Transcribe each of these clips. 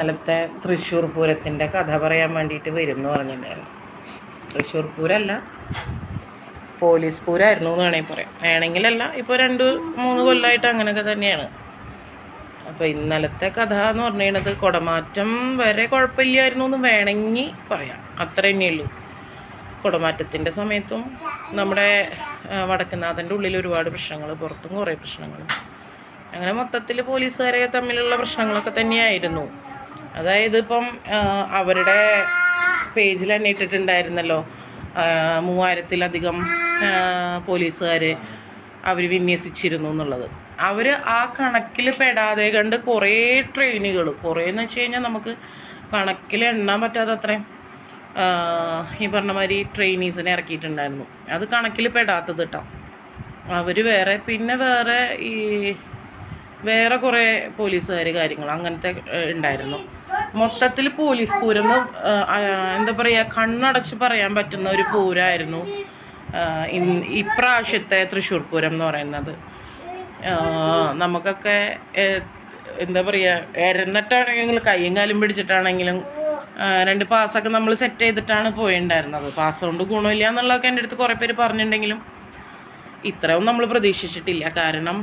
ഇന്നലത്തെ തൃശ്ശൂർ പൂരത്തിൻ്റെ കഥ പറയാൻ വേണ്ടിയിട്ട് വരും എന്ന് പറഞ്ഞിട്ടുണ്ടായിരുന്നു. തൃശ്ശൂർ പൂരമല്ല, പോലീസ് പൂരമായിരുന്നു എന്ന് വേണമെങ്കിൽ പറയാം. വേണമെങ്കിലല്ല, ഇപ്പോൾ 2-3 കൊല്ലമായിട്ട് അങ്ങനെയൊക്കെ തന്നെയാണ്. അപ്പോൾ ഇന്നലത്തെ കഥ എന്ന് പറഞ്ഞത് കുടമാറ്റം വരെ കുഴപ്പമില്ലായിരുന്നു എന്ന് വേണമെങ്കിൽ പറയാം. അത്ര തന്നെയുള്ളൂ. കുടമാറ്റത്തിൻ്റെ സമയത്തും നമ്മുടെ വടക്കുന്നാഥൻ്റെ ഉള്ളിൽ ഒരുപാട് പ്രശ്നങ്ങൾ, പുറത്തും കുറേ പ്രശ്നങ്ങൾ, അങ്ങനെ മൊത്തത്തിൽ പോലീസുകാരെ തമ്മിലുള്ള പ്രശ്നങ്ങളൊക്കെ തന്നെയായിരുന്നു. അതായത് ഇപ്പം അവരുടെ പേജിൽ തന്നെ ഇട്ടിട്ടുണ്ടായിരുന്നല്ലോ, 3000-ലധികം പോലീസുകാർ അവർ വിന്യസിച്ചിരുന്നു എന്നുള്ളത്. അവർ ആ കണക്കിൽ പെടാതെ കണ്ട് കുറേ ട്രെയിനുകൾ, കുറേന്ന് വെച്ച് കഴിഞ്ഞാൽ നമുക്ക് കണക്കിൽ എണ്ണാൻ പറ്റാത്ത അത്രയും ഈ പറഞ്ഞ മാതിരി ട്രെയിനീസിനെ ഇറക്കിയിട്ടുണ്ടായിരുന്നു. അത് കണക്കിൽ പെടാത്തത് കേട്ടോ. അവർ വേറെ, പിന്നെ വേറെ കുറേ പോലീസുകാർ കാര്യങ്ങൾ അങ്ങനത്തെ ഉണ്ടായിരുന്നു. മൊത്തത്തിൽ പോലീസ് പൂരം എന്താ പറയുക, കണ്ണടച്ച് പറയാൻ പറ്റുന്ന ഒരു പൂരമായിരുന്നു ഇപ്രാവശ്യത്തെ തൃശ്ശൂർ പൂരം എന്ന് പറയുന്നത്. നമുക്കൊക്കെ എന്താ പറയുക, എരന്നിട്ടാണെങ്കിലും കയ്യും കാലും പിടിച്ചിട്ടാണെങ്കിലും 2 പാസ്സൊക്കെ നമ്മൾ സെറ്റ് ചെയ്തിട്ടാണ് പോയിണ്ടായിരുന്നത്. പാസ് കൊണ്ട് ഗുണമില്ല എന്നുള്ളതൊക്കെ എൻ്റെ അടുത്ത് കുറേ പേര് പറഞ്ഞിട്ടുണ്ടെങ്കിലും ഇത്രയും നമ്മൾ പ്രതീക്ഷിച്ചിട്ടില്ല. കാരണം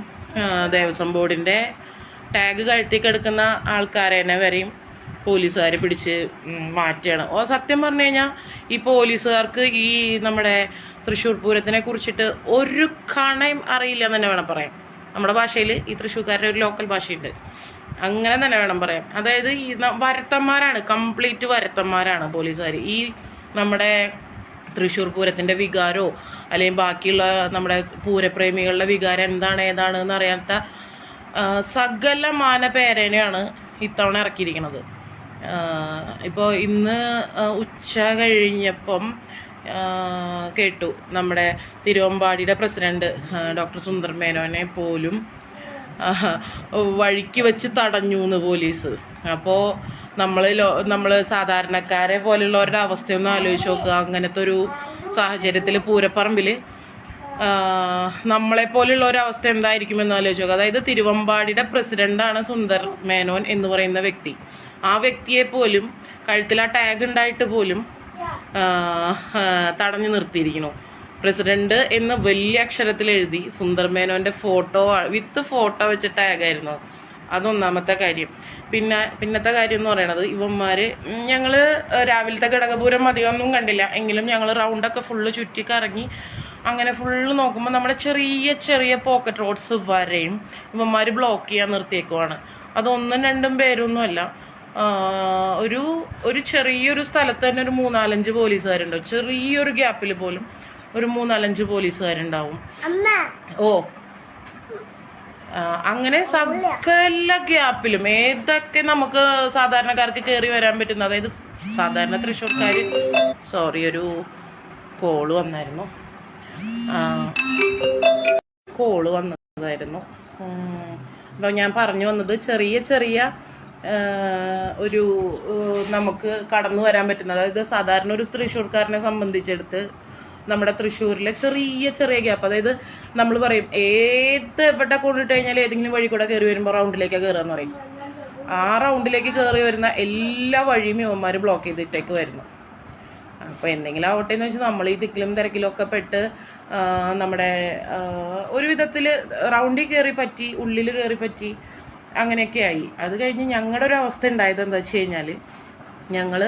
ദേവസ്വം ബോർഡിൻ്റെ ടാഗ് കഴുത്തി കിടക്കുന്ന ആൾക്കാരെ വരെയും പോലീസുകാർ പിടിച്ച് മാറ്റുകയാണ്. സത്യം പറഞ്ഞു കഴിഞ്ഞാൽ ഈ പോലീസുകാർക്ക് ഈ നമ്മുടെ തൃശ്ശൂർ പൂരത്തിനെ കുറിച്ചിട്ട് ഒരു കണയും അറിയില്ല എന്ന് തന്നെ വേണം പറയാം. നമ്മുടെ ഭാഷയിൽ ഈ തൃശ്ശൂർക്കാരുടെ ഒരു ലോക്കൽ ഭാഷയുണ്ട്, അങ്ങനെ തന്നെ വേണം പറയാം. അതായത് ഈ വരത്തന്മാരാണ്, കംപ്ലീറ്റ് വരത്തന്മാരാണ് പോലീസുകാർ. ഈ നമ്മുടെ തൃശ്ശൂർ പൂരത്തിൻ്റെ വികാരോ അല്ലെങ്കിൽ ബാക്കിയുള്ള നമ്മുടെ പൂരപ്രേമികളുടെ വികാരം എന്താണ് ഏതാണ് എന്ന് അറിയാത്ത സകലമാന പേരേനെയാണ് ഇത്തവണ ഇറക്കിയിരിക്കുന്നത്. ഇപ്പോൾ ഇന്ന് ഉച്ച കഴിഞ്ഞപ്പം കേട്ടു, നമ്മുടെ തിരുവമ്പാടിയുടെ പ്രസിഡന്റ് ഡോക്ടർ സുന്ദർ മേനോനെ പോലും വഴിക്ക് വെച്ച് തടഞ്ഞു എന്ന് പോലീസ്. അപ്പോൾ നമ്മൾ സാധാരണക്കാരെ പോലുള്ളവരുടെ അവസ്ഥയൊന്നും ആലോചിച്ച് നോക്കുക. അങ്ങനത്തെ ഒരു സാഹചര്യത്തിൽ പൂരപ്പറമ്പിൽ നമ്മളെപ്പോലുള്ള ഒരവസ്ഥ എന്തായിരിക്കുമെന്ന് ആലോചിച്ച് നോക്കുക. അതായത് തിരുവമ്പാടിയുടെ പ്രസിഡന്റാണ് സുന്ദർ മേനോൻ എന്ന് പറയുന്ന വ്യക്തി. ആ വ്യക്തിയെ പോലും കഴുത്തിൽ ആ ടാഗ് ഉണ്ടായിട്ട് പോലും തടഞ്ഞു നിർത്തിയിരിക്കുന്നു. പ്രസിഡന്റ് എന്ന് വലിയ അക്ഷരത്തിൽ എഴുതി സുന്ദർ മേനോന്റെ ഫോട്ടോ വിത്ത് ഫോട്ടോ വെച്ച് ടാഗായിരുന്നു. അതൊന്നാമത്തെ കാര്യം. പിന്നത്തെ കാര്യം എന്ന് പറയണത്, ഇവന്മാർ ഞങ്ങൾ രാവിലത്തെ ഘടകപൂരം അധികമൊന്നും കണ്ടില്ല, എങ്കിലും ഞങ്ങൾ റൗണ്ടൊക്കെ ഫുള്ള് ചുറ്റി കറങ്ങി അങ്ങനെ ഫുള്ള് നോക്കുമ്പോൾ നമ്മുടെ ചെറിയ ചെറിയ പോക്കറ്റ് റോഡ്സ് വരെയും ഇവന്മാർ ബ്ലോക്ക് ചെയ്യാൻ നിർത്തിയേക്കുവാണ്. അത് 1-2 പേരൊന്നുമല്ല, ഒരു ചെറിയൊരു സ്ഥലത്ത് തന്നെ ഒരു 3-4-5 പോലീസുകാരുണ്ടാവും. ചെറിയൊരു ഗ്യാപ്പിൽ പോലും ഒരു 3-4-5 പോലീസുകാരുണ്ടാവും. അങ്ങനെ സകല ഗ്യാപ്പിലും ഏതൊക്കെ നമുക്ക് സാധാരണക്കാർക്ക് കയറി വരാൻ പറ്റുന്ന, അതായത് സാധാരണ തൃശ്ശൂർക്കാർ ഒരു കോള് വന്നായിരുന്നു, അപ്പോൾ ഞാൻ പറഞ്ഞു വന്നത് ചെറിയ ചെറിയ ഒരു നമുക്ക് കടന്നു വരാൻ പറ്റുന്ന, അതായത് സാധാരണ ഒരു തൃശ്ശൂർക്കാരനെ സംബന്ധിച്ചെടുത്ത് നമ്മുടെ തൃശ്ശൂരിലെ ചെറിയ ചെറിയ ഗ്യാപ്പ്, അതായത് നമ്മൾ പറയും എവിടെ കൊണ്ടിട്ട് കഴിഞ്ഞാൽ ഏതെങ്കിലും വഴി കൂടെ കയറി വരുമ്പോൾ റൗണ്ടിലേക്കാണ് കയറുകയെന്ന് പറയും. ആ റൗണ്ടിലേക്ക് കയറി വരുന്ന എല്ലാ വഴിയും യുവന്മാർ ബ്ലോക്ക് ചെയ്തിട്ടേക്ക് വരുന്നു. അപ്പോൾ എന്തെങ്കിലും ആവട്ടെ എന്ന് വെച്ചാൽ നമ്മൾ ഈ തിക്കിലും തിരക്കിലും ഒക്കെ പെട്ട് നമ്മുടെ ഒരു വിധത്തിൽ റൗണ്ടിൽ കയറി പറ്റി, ഉള്ളിൽ കയറി പറ്റി, അങ്ങനെയൊക്കെ ആയി. അത് കഴിഞ്ഞ് ഞങ്ങളുടെ ഒരു അവസ്ഥ ഉണ്ടായത് എന്താ വെച്ച് കഴിഞ്ഞാൽ, ഞങ്ങൾ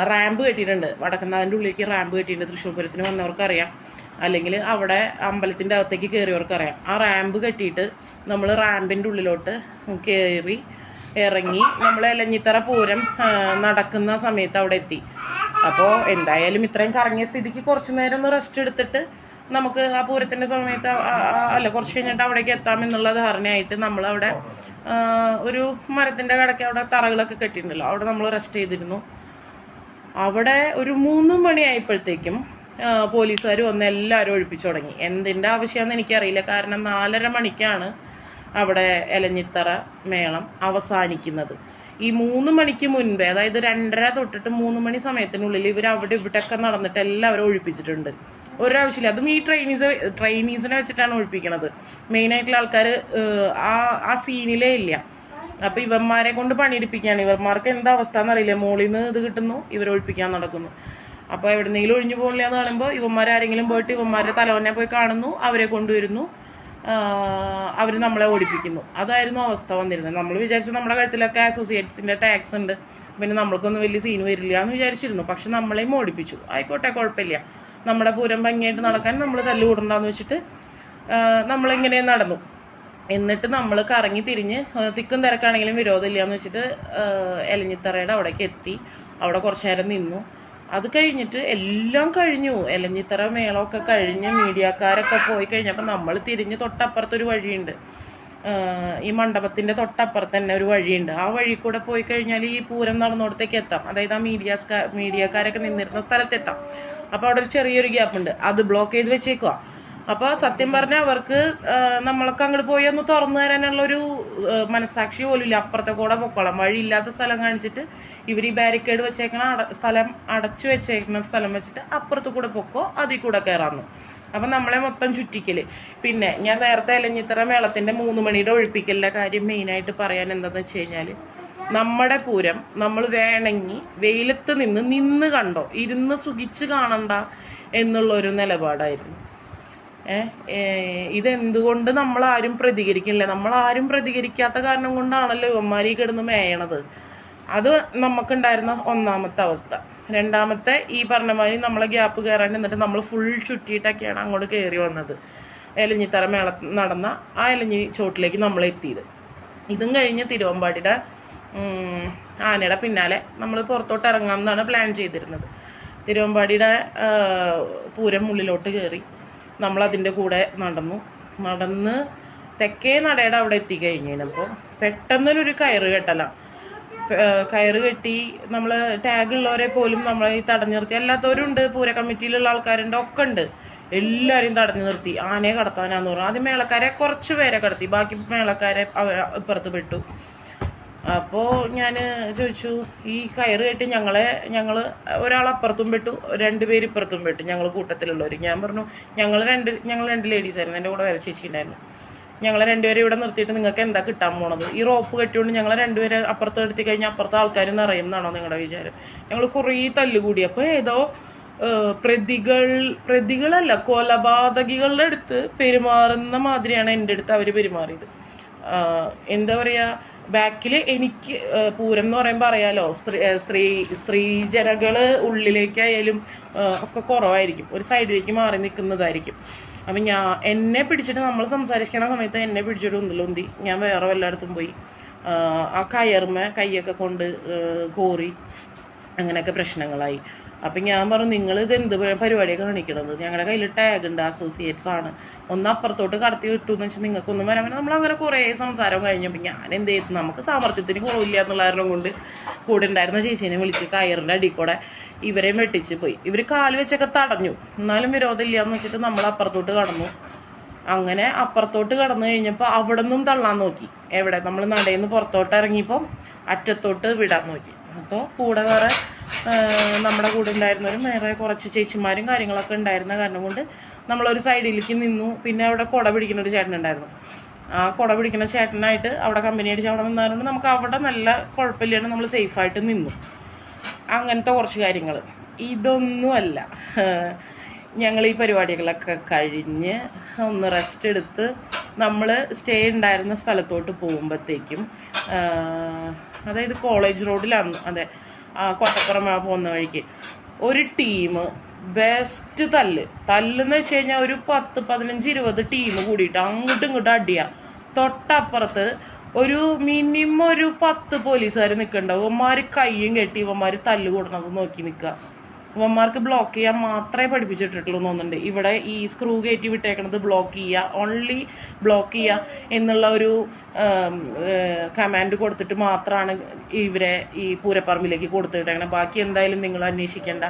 റാമ്പ് കെട്ടിയിട്ടുണ്ട്, വടക്കുന്നാഥൻ്റെ ഉള്ളിലേക്ക് റാമ്പ് കെട്ടിയിട്ടുണ്ട്. തൃശ്ശൂർ പൂരത്തിന് വന്നവർക്കറിയാം, അല്ലെങ്കിൽ അവിടെ അമ്പലത്തിൻ്റെ അകത്തേക്ക് കയറിയവർക്കറിയാം. ആ റാമ്പ് കെട്ടിയിട്ട് നമ്മൾ റാമ്പിൻ്റെ ഉള്ളിലോട്ട് കയറി ഇറങ്ങി നമ്മൾ എലഞ്ഞിത്തറ പൂരം നടക്കുന്ന സമയത്ത് അവിടെ എത്തി. അപ്പോൾ എന്തായാലും ഇത്രയും കറങ്ങിയ സ്ഥിതിക്ക് കുറച്ച് നേരം ഒന്ന് റെസ്റ്റ് എടുത്തിട്ട് നമുക്ക് ആ പൂരത്തിൻ്റെ സമയത്ത് കുറച്ച് കഴിഞ്ഞിട്ട് അവിടേക്ക് എത്താമെന്നുള്ള ധാരണയായിട്ട് നമ്മളവിടെ ഒരു മരത്തിൻ്റെ കടയ്ക്ക് അവിടെ തറകളൊക്കെ കെട്ടിയിട്ടുണ്ടല്ലോ, അവിടെ നമ്മൾ റെസ്റ്റ് ചെയ്തിരുന്നു. അവിടെ ഒരു 3 മണിയായപ്പോഴത്തേക്കും പോലീസുകാർ വന്ന് എല്ലാവരും ഒഴിപ്പിച്ചു തുടങ്ങി. എന്തിൻ്റെ ആവശ്യമാണെന്ന് എനിക്കറിയില്ല. കാരണം 4:30 മണിക്കാണ് അവിടെ എലഞ്ഞിത്തറ മേളം അവസാനിക്കുന്നത്. ഈ 3 മണിക്ക് മുൻപേ, അതായത് 2:30 തൊട്ടിട്ട് 3 മണി സമയത്തിനുള്ളിൽ ഇവർ അവിടെ ഇവിടെയൊക്കെ നടന്നിട്ട് എല്ലാവരും ഒഴിപ്പിച്ചിട്ടുണ്ട്. ഒരാവശ്യമില്ല. അതും ഈ ട്രെയിനീസിനെ വെച്ചിട്ടാണ് ഒഴിപ്പിക്കണത്. മെയിനായിട്ടുള്ള ആൾക്കാർ ആ സീനിലേ ഇല്ല. അപ്പം ഇവന്മാരെ കൊണ്ട് പണിയെടുപ്പിക്കുകയാണ്. ഇവന്മാർക്ക് എന്താ അവസ്ഥ എന്നറിയില്ല. മോളിൽ നിന്ന് ഇത് കിട്ടുന്നു, ഇവരൊഴിപ്പിക്കാൻ നടക്കുന്നു. അപ്പോൾ എവിടെന്നെങ്കിലും ഒഴിഞ്ഞു പോകില്ല എന്ന് പറയുമ്പോൾ ഇവന്മാരാരെങ്കിലും പോയിട്ട് ഇവന്മാരുടെ തലവനെ പോയി കാണുന്നു, അവരെ കൊണ്ടുവരുന്നു, അവർ നമ്മളെ ഓടിപ്പിക്കുന്നു. അതായിരുന്നു അവസ്ഥ വന്നിരുന്നത്. നമ്മൾ വിചാരിച്ചു നമ്മുടെ കഴുത്തിലൊക്കെ അസോസിയേറ്റ്സിൻ്റെ ടാക്സ് ഉണ്ട്, പിന്നെ നമ്മൾക്കൊന്നും വലിയ സീന് വരില്ല എന്ന് വിചാരിച്ചിരുന്നു. പക്ഷെ നമ്മളെയും ഓടിപ്പിച്ചു. ആയിക്കോട്ടെ, കുഴപ്പമില്ല, നമ്മുടെ പൂരം ഭംഗിയായിട്ട് നടക്കാൻ നമ്മൾ തല്ലുകൂടണ്ടെന്ന് വെച്ചിട്ട് നമ്മളിങ്ങനെ നടന്നു. എന്നിട്ട് നമ്മൾ കറങ്ങി തിരിഞ്ഞ് തിക്കും തിരക്കാണെങ്കിലും വിരോധമില്ല എന്ന് വെച്ചിട്ട് എലഞ്ഞിത്തറയുടെ അവിടേക്ക് എത്തി. അവിടെ കുറച്ചു നേരം നിന്നു. അത് കഴിഞ്ഞിട്ട് എല്ലാം കഴിഞ്ഞു. എലഞ്ഞിത്തറ മേളമൊക്കെ കഴിഞ്ഞ് മീഡിയക്കാരൊക്കെ പോയി കഴിഞ്ഞപ്പോൾ നമ്മൾ തിരിഞ്ഞ് തൊട്ടപ്പുറത്തൊരു വഴിയുണ്ട്. ഈ മണ്ഡപത്തിൻ്റെ തൊട്ടപ്പുറത്ത് തന്നെ ഒരു വഴിയുണ്ട്. ആ വഴി കൂടെ പോയി കഴിഞ്ഞാൽ ഈ പൂരം നടന്നിടത്തേക്ക് എത്താം. അതായത് ആ മീഡിയക്കാരൊക്കെ നിന്നിരുന്ന സ്ഥലത്തെത്താം. അപ്പോൾ അവിടെ ഒരു ചെറിയൊരു ഗ്യാപ്പുണ്ട്, അത് ബ്ലോക്ക് ചെയ്ത് വെച്ചേക്കുക. അപ്പോൾ സത്യം പറഞ്ഞാൽ അവർക്ക് നമ്മളൊക്കെ അങ്ങോട്ട് പോയി ഒന്ന് തുറന്നു തരാനുള്ളൊരു മനസ്സാക്ഷി പോലും ഇല്ല. അപ്പുറത്തെ കൂടെ പൊക്കോളാം, വഴിയില്ലാത്ത സ്ഥലം കാണിച്ചിട്ട് ഇവർ ഈ ബാരിക്കേഡ് വെച്ചേക്കണ സ്ഥലം അടച്ചു വെച്ചേക്കുന്ന സ്ഥലം വെച്ചിട്ട് അപ്പുറത്ത് കൂടെ പൊക്കോ, അതിൽ കൂടെ കയറാമെന്നു. അപ്പം നമ്മളെ മൊത്തം ചുറ്റിക്കല്. പിന്നെ ഞാൻ നേരത്തെ എലഞ്ഞിത്തറ മേളത്തിൻ്റെ 3 മണിയുടെ ഒഴിപ്പിക്കലിൻ്റെ കാര്യം മെയിനായിട്ട് പറയാൻ എന്താണെന്ന് വെച്ച് കഴിഞ്ഞാൽ, നമ്മുടെ പൂരം നമ്മൾ വേണമെങ്കിൽ വെയിലത്ത് നിന്ന് കണ്ടോ, ഇരുന്ന് സുഖിച്ച് കാണണ്ട എന്നുള്ളൊരു നിലപാടായിരുന്നു. ഇതെന്തുകൊണ്ട് നമ്മളാരും പ്രതികരിക്കില്ല? നമ്മളാരും പ്രതികരിക്കാത്ത കാരണം കൊണ്ടാണല്ലോ ഇവന്മാരി കിടന്ന് മേയണത്. അത് നമുക്കുണ്ടായിരുന്ന ഒന്നാമത്തെ അവസ്ഥ. രണ്ടാമത്തെ, ഈ പറഞ്ഞ മാതിരി നമ്മളെ ഗ്യാപ്പ് കയറാൻ എന്നിട്ട് നമ്മൾ ഫുൾ ചുറ്റിയിട്ടൊക്കെയാണ് അങ്ങോട്ട് കയറി വന്നത്. എലഞ്ഞിത്തറ മേള നടന്ന ആ എലഞ്ഞി ചോട്ടിലേക്ക് നമ്മൾ എത്തിയത്. ഇതും കഴിഞ്ഞ് തിരുവമ്പാടിയുടെ ആനയുടെ പിന്നാലെ നമ്മൾ പുറത്തോട്ട് ഇറങ്ങാം എന്നാണ് പ്ലാൻ ചെയ്തിരുന്നത്. തിരുവമ്പാടിയുടെ പൂരം ഉള്ളിലോട്ട് കയറി നമ്മളതിൻ്റെ കൂടെ നടന്ന് തെക്കേ നടയുടെ അവിടെ എത്തിക്കഴിഞ്ഞപ്പോൾ പെട്ടെന്നൊരു കയറ് കെട്ടല. കയറ് കെട്ടി നമ്മൾ ടാഗുള്ളവരെ പോലും നമ്മൾ ഈ തടഞ്ഞു നിർത്തി. അല്ലാത്തവരും ഉണ്ട്, പൂര കമ്മിറ്റിയിലുള്ള ആൾക്കാരുണ്ട്, ഒക്കെ ഉണ്ട്. എല്ലാവരെയും തടഞ്ഞു നിർത്തി. ആനയെ കടത്താനാന്ന് പറഞ്ഞു. ആദ്യം മേളക്കാരെ കുറച്ച് പേരെ കടത്തി, ബാക്കി മേളക്കാരെ ഇപ്പുറത്ത് പെട്ടു. അപ്പോൾ ഞാൻ ചോദിച്ചു, ഈ കയറ് കെട്ടി ഞങ്ങൾ ഒരാൾ അപ്പുറത്തും പെട്ടു, 2 പേര് ഇപ്പുറത്തും പെട്ടു, ഞങ്ങൾ കൂട്ടത്തിലുള്ളവർ. ഞാൻ പറഞ്ഞു, ഞങ്ങൾ രണ്ട് ലേഡീസായിരുന്നു, എൻ്റെ കൂടെ വരെ ചേച്ചിണ്ടായിരുന്നു. ഞങ്ങളെ 2 പേരെ ഇവിടെ നിർത്തിയിട്ട് നിങ്ങൾക്ക് എന്താ കിട്ടാൻ പോണത്? ഈ റോപ്പ് കെട്ടിയോണ്ട് ഞങ്ങളെ 2 പേരെ അപ്പുറത്ത് എടുത്തി കഴിഞ്ഞാൽ അപ്പുറത്തെ ആൾക്കാർ നിറയും എന്നാണോ നിങ്ങളുടെ വിചാരം? ഞങ്ങൾ കുറേ തല്ലുകൂടി. അപ്പോൾ ഏതോ പ്രതികളല്ല, കൊലപാതകികളുടെ അടുത്ത് പെരുമാറുന്ന മാതിരിയാണ് എൻ്റെ അടുത്ത് അവർ പെരുമാറിയത്. എന്താ പറയുക, ബാക്കിൽ എനിക്ക് പൂരം എന്ന് പറയുമ്പോൾ അറിയാലോ, സ്ത്രീജനകൾ ഉള്ളിലേക്കായാലും ഒക്കെ കുറവായിരിക്കും, ഒരു സൈഡിലേക്ക് മാറി നിൽക്കുന്നതായിരിക്കും. അപ്പം എന്നെ പിടിച്ചിട്ട് നമ്മൾ സംസാരിക്കണ സമയത്ത് എന്നെ പിടിച്ചിട്ട് ഉന്തി ഞാൻ വേറെ വല്ലയിടത്തും പോയി ആ കയ്യൊക്കെ കൊണ്ട് കോറി, അങ്ങനെയൊക്കെ പ്രശ്നങ്ങളായി. അപ്പം ഞാൻ പറഞ്ഞു, നിങ്ങൾ ഇത് എന്ത് പരിപാടിയൊക്കെ കാണിക്കണത്? ഞങ്ങളുടെ കയ്യിൽ ടാഗ് ഉണ്ട്, അസോസിയേറ്റ്സ് ആണ്, ഒന്ന് അപ്പുറത്തോട്ട് കടത്തി വിട്ടു എന്ന് വെച്ചാൽ നിങ്ങൾക്കൊന്നും വരാൻ പറ്റും. നമ്മളങ്ങനെ കുറേ സംസാരം കഴിഞ്ഞപ്പോൾ ഞാൻ എന്ത് ചെയ്തു, നമുക്ക് സാമർത്ഥ്യത്തിന് കുറവില്ല എന്നുള്ള കാരണം കൊണ്ട് കൂടെ ഉണ്ടായിരുന്ന ചേച്ചീനെ വിളിച്ച് കയറിൻ്റെ അടിയിൽ കൂടെ ഇവരെയും വെട്ടിച്ച് പോയി. ഇവർ കാല് വെച്ചൊക്കെ തടഞ്ഞു, എന്നാലും വിരോധമില്ല എന്ന് വെച്ചിട്ട് നമ്മൾ അപ്പുറത്തോട്ട് കടന്നു. അങ്ങനെ അപ്പുറത്തോട്ട് കടന്നു കഴിഞ്ഞപ്പോൾ അവിടെ നിന്നും തള്ളാൻ നോക്കി. എവിടെ? നമ്മൾ നടയിൽ നിന്ന് പുറത്തോട്ട് ഇറങ്ങിയപ്പോൾ അറ്റത്തോട്ട് വിടാൻ നോക്കി. അപ്പോൾ കൂടെ വേറെ നമ്മുടെ കൂടെ ഉണ്ടായിരുന്നവരും വേറെ കുറച്ച് ചേച്ചിമാരും കാര്യങ്ങളൊക്കെ ഉണ്ടായിരുന്ന കാരണം കൊണ്ട് നമ്മളൊരു സൈഡിലേക്ക് നിന്നു. പിന്നെ അവിടെ കുട പിടിക്കുന്ന ഒരു ചേട്ടനുണ്ടായിരുന്നു. ആ കുട പിടിക്കുന്ന ചേട്ടനായിട്ട് അവിടെ കമ്പനി അടിച്ച് അവിടെ നിന്നതുകൊണ്ട് നമുക്ക് അവിടെ നല്ല കുഴപ്പമില്ലാണ്ട് നമ്മൾ സേഫായിട്ട് നിന്നു. അങ്ങനത്തെ കുറച്ച് കാര്യങ്ങൾ. ഇതൊന്നുമല്ല, ഞങ്ങൾ ഈ പരിപാടികളൊക്കെ കഴിഞ്ഞ് ഒന്ന് റെസ്റ്റ് എടുത്ത് നമ്മൾ സ്റ്റേ ഉണ്ടായിരുന്ന സ്ഥലത്തോട്ട് പോകുമ്പോഴത്തേക്കും, അതായത് കോളേജ് റോഡിലാണ്, അതെ, കോട്ടപ്പുറം പോകുന്ന വഴിക്ക് ഒരു ടീം ബെസ്റ്റ് തല്ലെന്ന് വെച്ച് കഴിഞ്ഞാൽ ഒരു 10, 15, 20 ടീം കൂടിയിട്ട് അങ്ങോട്ടും ഇങ്ങോട്ടും അടിയാ. തൊട്ടപ്പുറത്ത് ഒരു മിനിമം ഒരു 10 പോലീസുകാർ നിൽക്കുന്നുണ്ടാവും. ഇവന്മാർ കയ്യും കെട്ടി ഇവന്മാർ തല്ല് കൂടണത് നോക്കി നിൽക്കുക. ഇവന്മാർക്ക് ബ്ലോക്ക് ചെയ്യാൻ മാത്രമേ പഠിപ്പിച്ചിട്ടുള്ളൂ തോന്നുന്നുണ്ട്. ഇവിടെ ഈ സ്ക്രൂ കയറ്റി വിട്ടേക്കണത് ബ്ലോക്ക് ചെയ്യുക, ഓൺലി ബ്ലോക്ക് ചെയ്യുക എന്നുള്ള ഒരു കമാൻഡ് കൊടുത്തിട്ട് മാത്രമാണ് ഇവരെ ഈ പൂരപ്പറമ്പിലേക്ക് കൊടുത്തിട്ടേക്കണം. ബാക്കി എന്തായാലും നിങ്ങൾ അന്വേഷിക്കേണ്ട,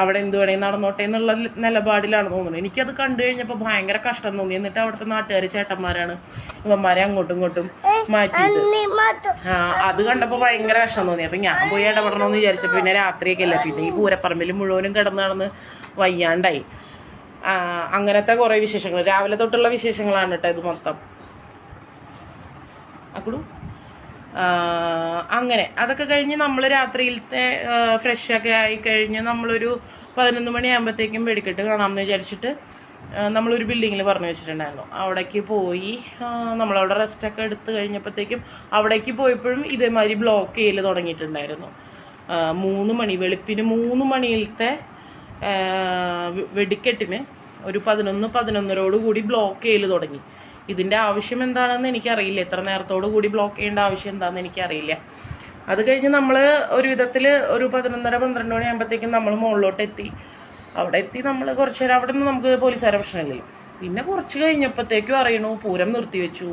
അവിടെ എന്ത് വേണമെങ്കിൽ നടന്നോട്ടെ എന്നുള്ള നിലപാടിലാണ് തോന്നുന്നത്. എനിക്കത് കണ്ടു കഴിഞ്ഞപ്പോൾ ഭയങ്കര കഷ്ടം തോന്നി. എന്നിട്ട് അവിടുത്തെ നാട്ടുകാർ ചേട്ടന്മാരാണ് ഇവന്മാരെ അങ്ങോട്ടും ഇങ്ങോട്ടും മാറ്റിയത്. അത് കണ്ടപ്പോൾ ഭയങ്കര കഷ്ടം തോന്നി. അപ്പം ഞാൻ പോയി ഇടപെടണമെന്ന് വിചാരിച്ചപ്പോൾ പിന്നെ രാത്രിയൊക്കെ അല്ല, പിന്നെ ഈ പൂരപ്പറമ്പിൽ മുഴുവനും നടന്ന് വയ്യാണ്ടായി. അങ്ങനത്തെ കുറേ വിശേഷങ്ങൾ, രാവിലെ തൊട്ടുള്ള വിശേഷങ്ങളാണ് കേട്ടോ ഇത് മൊത്തം. അക്കുടു അങ്ങനെ അതൊക്കെ കഴിഞ്ഞ് നമ്മൾ രാത്രിയിലത്തെ ഫ്രഷൊക്കെ ആയി കഴിഞ്ഞ് നമ്മളൊരു 11 മണിയാകുമ്പോഴത്തേക്കും വെടിക്കെട്ട് കാണാമെന്ന് വിചാരിച്ചിട്ട് നമ്മളൊരു ബിൽഡിങ്ങിൽ പറഞ്ഞു വെച്ചിട്ടുണ്ടായിരുന്നു. അവിടേക്ക് പോയി നമ്മളവിടെ റെസ്റ്റൊക്കെ എടുത്ത് കഴിഞ്ഞപ്പോഴത്തേക്കും അവിടേക്ക് പോയപ്പോഴും ഇതേമാതിരി ബ്ലോക്ക് ചെയ്യൽ തുടങ്ങിയിട്ടുണ്ടായിരുന്നു. 3 മണി വെളുപ്പിന് 3 മണിയിലത്തെ വെടിക്കെട്ടിന് ഒരു 11-11:30 കൂടി ബ്ലോക്ക് ചെയ്യൽ തുടങ്ങി. ഇതിൻ്റെ ആവശ്യം എന്താണെന്ന് എനിക്കറിയില്ല. എത്ര നേരത്തോടു കൂടി ബ്ലോക്ക് ചെയ്യേണ്ട ആവശ്യം എന്താണെന്ന് എനിക്കറിയില്ല. അത് കഴിഞ്ഞ് നമ്മൾ ഒരു വിധത്തിൽ ഒരു 11:30-12 മണിയാകുമ്പോഴത്തേക്കും നമ്മൾ മുകളിലോട്ട് എത്തി. അവിടെ എത്തി നമ്മൾ കുറച്ച് നേരം അവിടെ നിന്ന് നമുക്ക് പോലീസുകാരെ പ്രശ്നമില്ലല്ലോ. പിന്നെ കുറച്ച് കഴിഞ്ഞപ്പോഴത്തേക്കും അറിയണു പൂരം നിർത്തിവെച്ചു.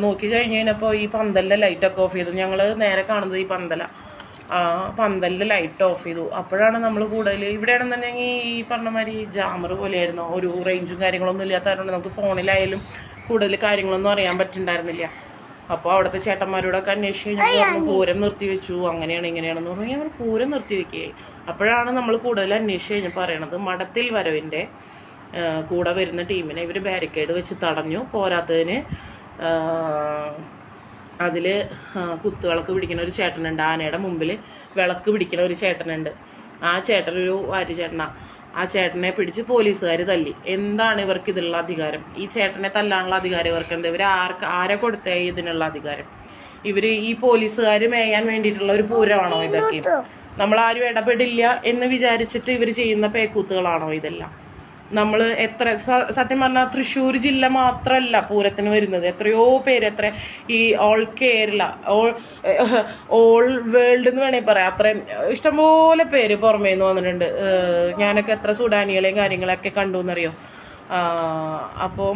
നോക്കി കഴിഞ്ഞ് കഴിഞ്ഞപ്പോൾ ഈ പന്തലിൻ്റെ ലൈറ്റൊക്കെ ഓഫ് ചെയ്തു. ഞങ്ങൾ നേരെ കാണുന്നത് ഈ പന്തലിൻ്റെ ലൈറ്റ് ഓഫ് ചെയ്തു. അപ്പോഴാണ് നമ്മൾ കൂടുതൽ ഇവിടെയാണെന്നുണ്ടെങ്കിൽ ഈ പറഞ്ഞ മാതിരി ജാമർ പോലെയായിരുന്നു. ഒരു റേഞ്ചും കാര്യങ്ങളൊന്നും ഇല്ലാത്തതുകൊണ്ട് നമുക്ക് ഫോണിലായാലും കൂടുതൽ കാര്യങ്ങളൊന്നും അറിയാൻ പറ്റുന്നുണ്ടായിരുന്നില്ല. അപ്പോൾ അവിടുത്തെ ചേട്ടന്മാരോടൊക്കെ അന്വേഷിച്ച് കഴിഞ്ഞപ്പോൾ പൂരം നിർത്തിവെച്ചു, അങ്ങനെയാണ് ഇങ്ങനെയാണെന്ന് പറഞ്ഞു. ഞങ്ങൾ പൂരം നിർത്തിവെക്കുകയായി. അപ്പോഴാണ് നമ്മൾ കൂടുതൽ അന്വേഷിച്ച് കഴിഞ്ഞ് പറയണത് മഠത്തിൽ വരവിൻ്റെ കൂടെ വരുന്ന ടീമിനെ ഇവർ ബാരിക്കേഡ് വെച്ച് തടഞ്ഞു. പോരാത്തതിന് അതിൽ കുത്തുവിളക്ക് പിടിക്കുന്ന ഒരു ചേട്ടനുണ്ട്. ആനയുടെ മുമ്പിൽ വിളക്ക് പിടിക്കുന്ന ഒരു ചേട്ടനുണ്ട്. ആ ചേട്ടനൊരു വാര്യചേട്ടനാണ്. ആ ചേട്ടനെ പിടിച്ച് പോലീസുകാർ തല്ലി. എന്താണ് ഇവർക്ക് ഇതിനുള്ള അധികാരം? ഈ ചേട്ടനെ തല്ലാനുള്ള അധികാരം ഇവർക്ക് എന്താ? ഇവർ ആരെ കൊടുത്തേ ഇതിനുള്ള അധികാരം? ഇവർ ഈ പോലീസുകാർ മേയാൻ വേണ്ടിയിട്ടുള്ള ഒരു പൂരമാണോ ഇതൊക്കെ? നമ്മളാരും ഇടപെടില്ല എന്ന് വിചാരിച്ചിട്ട് ഇവർ ചെയ്യുന്ന പേക്കൂത്തുകളാണോ ഇതെല്ലാം? നമ്മൾ സത്യം പറഞ്ഞാൽ തൃശ്ശൂർ ജില്ല മാത്രമല്ല പൂരത്തിന് വരുന്നത്. എത്രയോ പേര്, ഈ ഓൾ കേരള, ഓൾ വേൾഡ് എന്ന് വേണമെങ്കിൽ പറയാം. അത്രയും ഇഷ്ടംപോലെ പേര് പുറമേ നിന്ന് വന്നിട്ടുണ്ട്. ഞാനൊക്കെ എത്ര സുഡാനികളെയും കാര്യങ്ങളൊക്കെ കണ്ടു എന്നറിയോ. അപ്പോൾ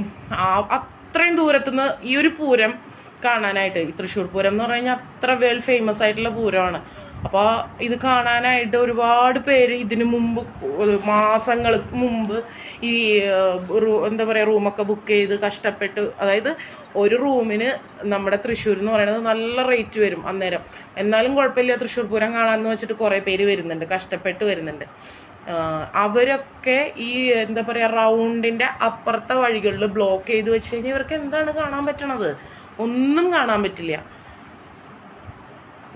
അത്രയും ദൂരത്തുനിന്ന് ഈ ഒരു പൂരം കാണാനായിട്ട്, ഈ തൃശ്ശൂർ പൂരം എന്ന് പറഞ്ഞു കഴിഞ്ഞാൽ അത്ര വേൾഡ് ഫേമസ് ആയിട്ടുള്ള പൂരമാണ്. അപ്പോൾ ഇത് കാണാനായിട്ട് ഒരുപാട് പേര് ഇതിനു മുമ്പ്, മാസങ്ങൾക്ക് മുമ്പ് ഈ എന്താ പറയുക, റൂമൊക്കെ ബുക്ക് ചെയ്ത് കഷ്ടപ്പെട്ട്, അതായത് ഒരു റൂമിന് നമ്മുടെ തൃശ്ശൂർ എന്ന് പറയുന്നത് നല്ല റേറ്റ് വരും അന്നേരം. എന്നാലും കുഴപ്പമില്ല, തൃശ്ശൂർ പൂരം കാണാമെന്ന് വെച്ചിട്ട് കുറേ പേര് വരുന്നുണ്ട്, കഷ്ടപ്പെട്ട് വരുന്നുണ്ട്. അവരൊക്കെ ഈ എന്താ പറയുക റൗണ്ടിൻ്റെ അപ്പുറത്തെ വഴികളിൽ ബ്ലോക്ക് ചെയ്ത് വെച്ച് കഴിഞ്ഞാൽ ഇവർക്ക് എന്താണ് കാണാൻ പറ്റണത്? ഒന്നും കാണാൻ പറ്റില്ല.